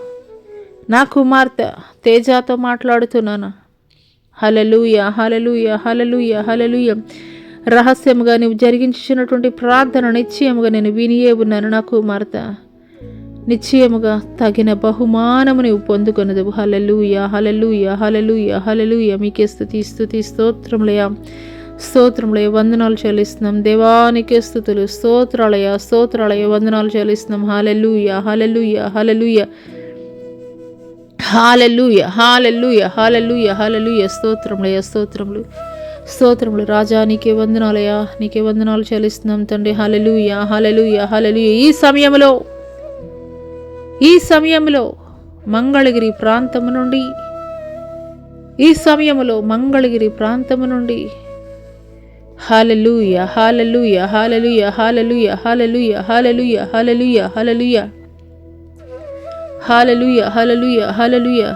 నా కుమార్తె తేజతో మాట్లాడుతున్నాను. హల్లెలూయా హల్లెలూయా హల్లెలూయా హల్లెలూయా. రహస్యముగా నీవు జరిగించినటువంటి ప్రార్థన నిశ్చయముగా నేను వినియే ఉన్నాను. నా కుమార్తె నిశ్చయముగా తగిన బహుమానము నీవు పొందుకొనదు. హల్లెలూయా హల్లెలూయా హల్లెలూయా హల్లెలూయా. మీకే స్తుతి స్తుతి స్తోత్రములయ్యా, స్తోత్రములయ్యా. వందనాలు చెల్లిస్తున్నాం దేవానికే స్తుతులు స్తోత్రాలయ్యా, స్తోత్రాలయ్యా. వందనాలు చెల్లిస్తున్నాం. హల్లెలూయా హల్లెలూయా హల్లెలూయా హల్లెలూయా హల్లెలూయా హల్లెలూయా హల్లెలూయా. స్తోత్రములయ్యా, స్తోత్రములు స్తోత్రములు రాజా. నీకే వందనాలయ్యా, నీకే వందనాలు చెల్లిస్తున్నాం తండ్రి. హల్లెలూయా హల్లెలూయా హల్లెలూయా. ఈ సమయంలో మంగళగిరి ప్రాంతము నుండి, ఈ సమయంలో మంగళగిరి ప్రాంతము నుండి హల్లెలూయా హల్లెలూయా హల్లెలూయా హల్లెలూయా హల్లెలూయా హల్లెలూయా హల్లెలూయా హల్లెలూయా హల్లెలూయా హల్లెలూయా హల్లెలూయా.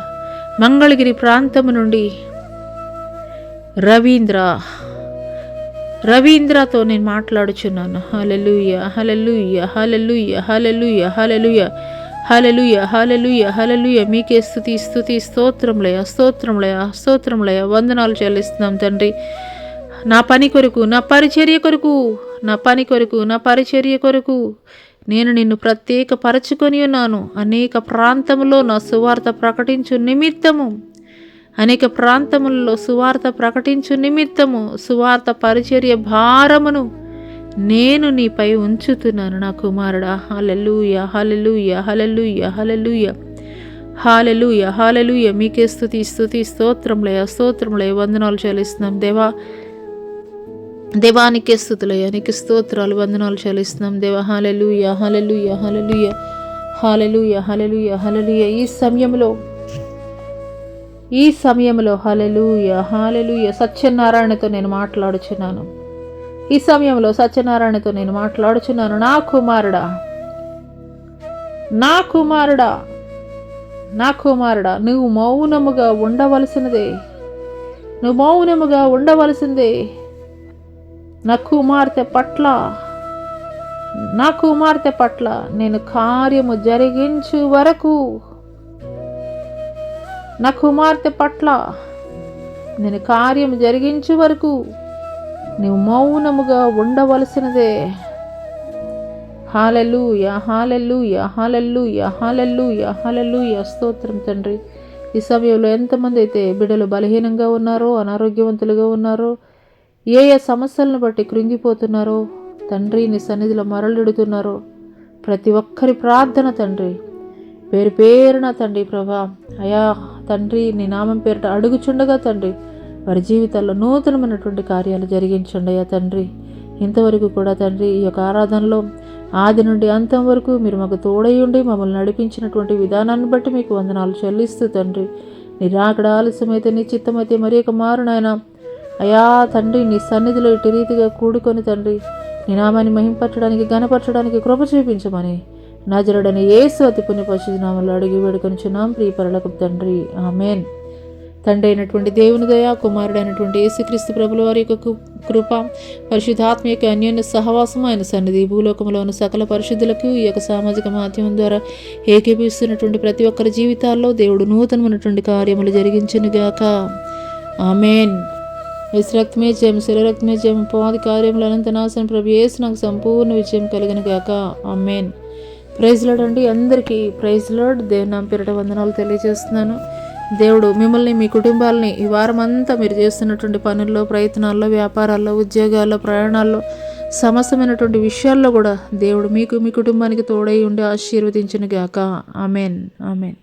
మంగళగిరి ప్రాంతము నుండి రవీంద్రతో నేను మాట్లాడుచున్నాను. హల్లెలూయా హల్లెలూయా హల్లెలూయా హల్లెలూయా హల్లెలూయా హల్లెలూయా హల్లెలూయా హల్లెలూయా. మీకే స్తుతి స్తుతి స్తోత్రములయ్యా, స్తోత్రములయ్యా, స్తోత్రములయ్యా. వందనాలు చెల్లిస్తున్నాం తండ్రి. నా పని కొరకు, నా పరిచర్య కొరకు, నా పని కొరకు, నా పరిచర్య కొరకు నేను నిన్ను ప్రత్యేక పరచుకొని ఉన్నాను. అనేక ప్రాంతములో నా సువార్త ప్రకటించు నిమిత్తము, అనేక ప్రాంతములలో సువార్త ప్రకటించు నిమిత్తము సువార్త పరిచర్య భారమును నేను నీపై ఉంచుతున్నాను నా కుమారుడా. హల్లెలూయా హల్లెలూయా హల్లెలూయా హల్లెలూయా హల్లెలూయా హల్లెలూయా. మీకే స్తుతి స్తుతి స్తోత్రములయ్యా, స్తోత్రములయ్యా. వందనాలు చెల్లిస్తున్నాం దేవా. దేవానికే స్తుతులయ్యా, నీకు స్తోత్రాలు వందనాలు చెల్లిస్తున్నాం దేవా. హల్లెలూయా హల్లెలూయా హల్లెలూయా హల్లెలూయా హల్లెలూయా హల్లెలూయా. ఈ సమయంలో హల్లెలూయా హల్లెలూయా సత్యనారాయణతో నేను మాట్లాడుచున్నాను. ఈ సమయంలో సత్యనారాయణతో నేను మాట్లాడుచున్నాను. నా కుమారుడా, నా కుమారుడా, నా కుమారుడా, నువ్వు మౌనముగా ఉండవలసినదే, నువ్వు మౌనముగా ఉండవలసిందే. నా కుమార్తె పట్ల నేను కార్యము జరిగించు వరకు, నా కుమార్తె పట్ల నేను కార్యము జరిగించు వరకు నువ్వు మౌనముగా ఉండవలసినదే. హల్లెలూయా హల్లెలూయా హల్లెలూయా హల్లెలూయా హల్లెలూయా. స్తోత్రం తండ్రి. ఈ సమయంలో ఎంతమంది అయితే బిడ్డలు బలహీనంగా ఉన్నారో, అనారోగ్యవంతులుగా ఉన్నారో, ఏ సమస్యలను బట్టి కృంగిపోతున్నారో తండ్రి, నీ సన్నిధిలో మరలిడుతున్నారో ప్రతి ఒక్కరి ప్రార్థన తండ్రి పేరు పేరున తండ్రి ప్రభా అయా తండ్రి, నీ నామం పేరిట అడుగుచుండగా తండ్రి వారి జీవితాల్లో నూతనమైనటువంటి కార్యాలు జరిగించండి అయ్యా తండ్రి. ఇంతవరకు కూడా తండ్రి ఈ యొక్క ఆరాధనలో ఆది నుండి అంతం వరకు మీరు మాకు తోడై ఉండి మమ్మల్ని నడిపించినటువంటి విధానాన్ని బట్టి మీకు వందనాలు చెల్లిస్తూ తండ్రి, నీ రాకడ ఆలస్యమైతే నీ చిత్తమైతే మరి ఒక మారు నాయన అయా తండ్రి, నీ సన్నిధిలో ఇటు రీతిగా కూడుకొని తండ్రి నీ నామాన్ని మహింపరచడానికి, ఘనపరచడానికి కృప చూపించమని నజరుడని యేసు అతి పుణ్య పరిశుద్ధ నామములో అడిగి వేడుకొనుచున్నాం ప్రియ పరలోకపు తండ్రి, ఆమేన్. తండ్రి అయినటువంటి దేవుని దయ, కుమారుడైనటువంటి యేసుక్రీస్తు ప్రభుల వారి యొక్క కృప, పరిశుద్ధాత్మ యొక్క అన్యోన్య సహవాసం, ఆయన సన్నిధి భూలోకంలో ఉన్న సకల పరిశుద్ధులకు ఈ యొక్క సామాజిక మాధ్యమం ద్వారా ఏకీపిస్తున్నటువంటి ప్రతి ఒక్కరి జీవితాల్లో దేవుడు నూతనమైనటువంటి కార్యములు జరిగించునుగాక. ఆమేన్. యేసు రక్తమే జయం, శిల రక్తమే జయం, పోది కార్యములు అనంత నాశనం ప్రభు యేసు నాకు సంపూర్ణ విజయం కలిగిన గాక. ఆమేన్. ప్రైజ్ లార్డ్ అండి, అందరికీ ప్రైజ్ లార్డ్. దేవుని నామం పేరిట వందనాలు తెలియజేస్తున్నాను. దేవుడు మిమ్మల్ని, మీ కుటుంబాలని ఈ వారం అంతా మీరు చేస్తున్నటువంటి పనుల్లో, ప్రయత్నాల్లో, వ్యాపారాల్లో, ఉద్యోగాల్లో, ప్రయాణాల్లో, సమస్తమైనటువంటి విషయాల్లో కూడా దేవుడు మీకు, మీ కుటుంబానికి తోడై ఉండి ఆశీర్వదించును గాక. ఆమెన్. ఆమెన్.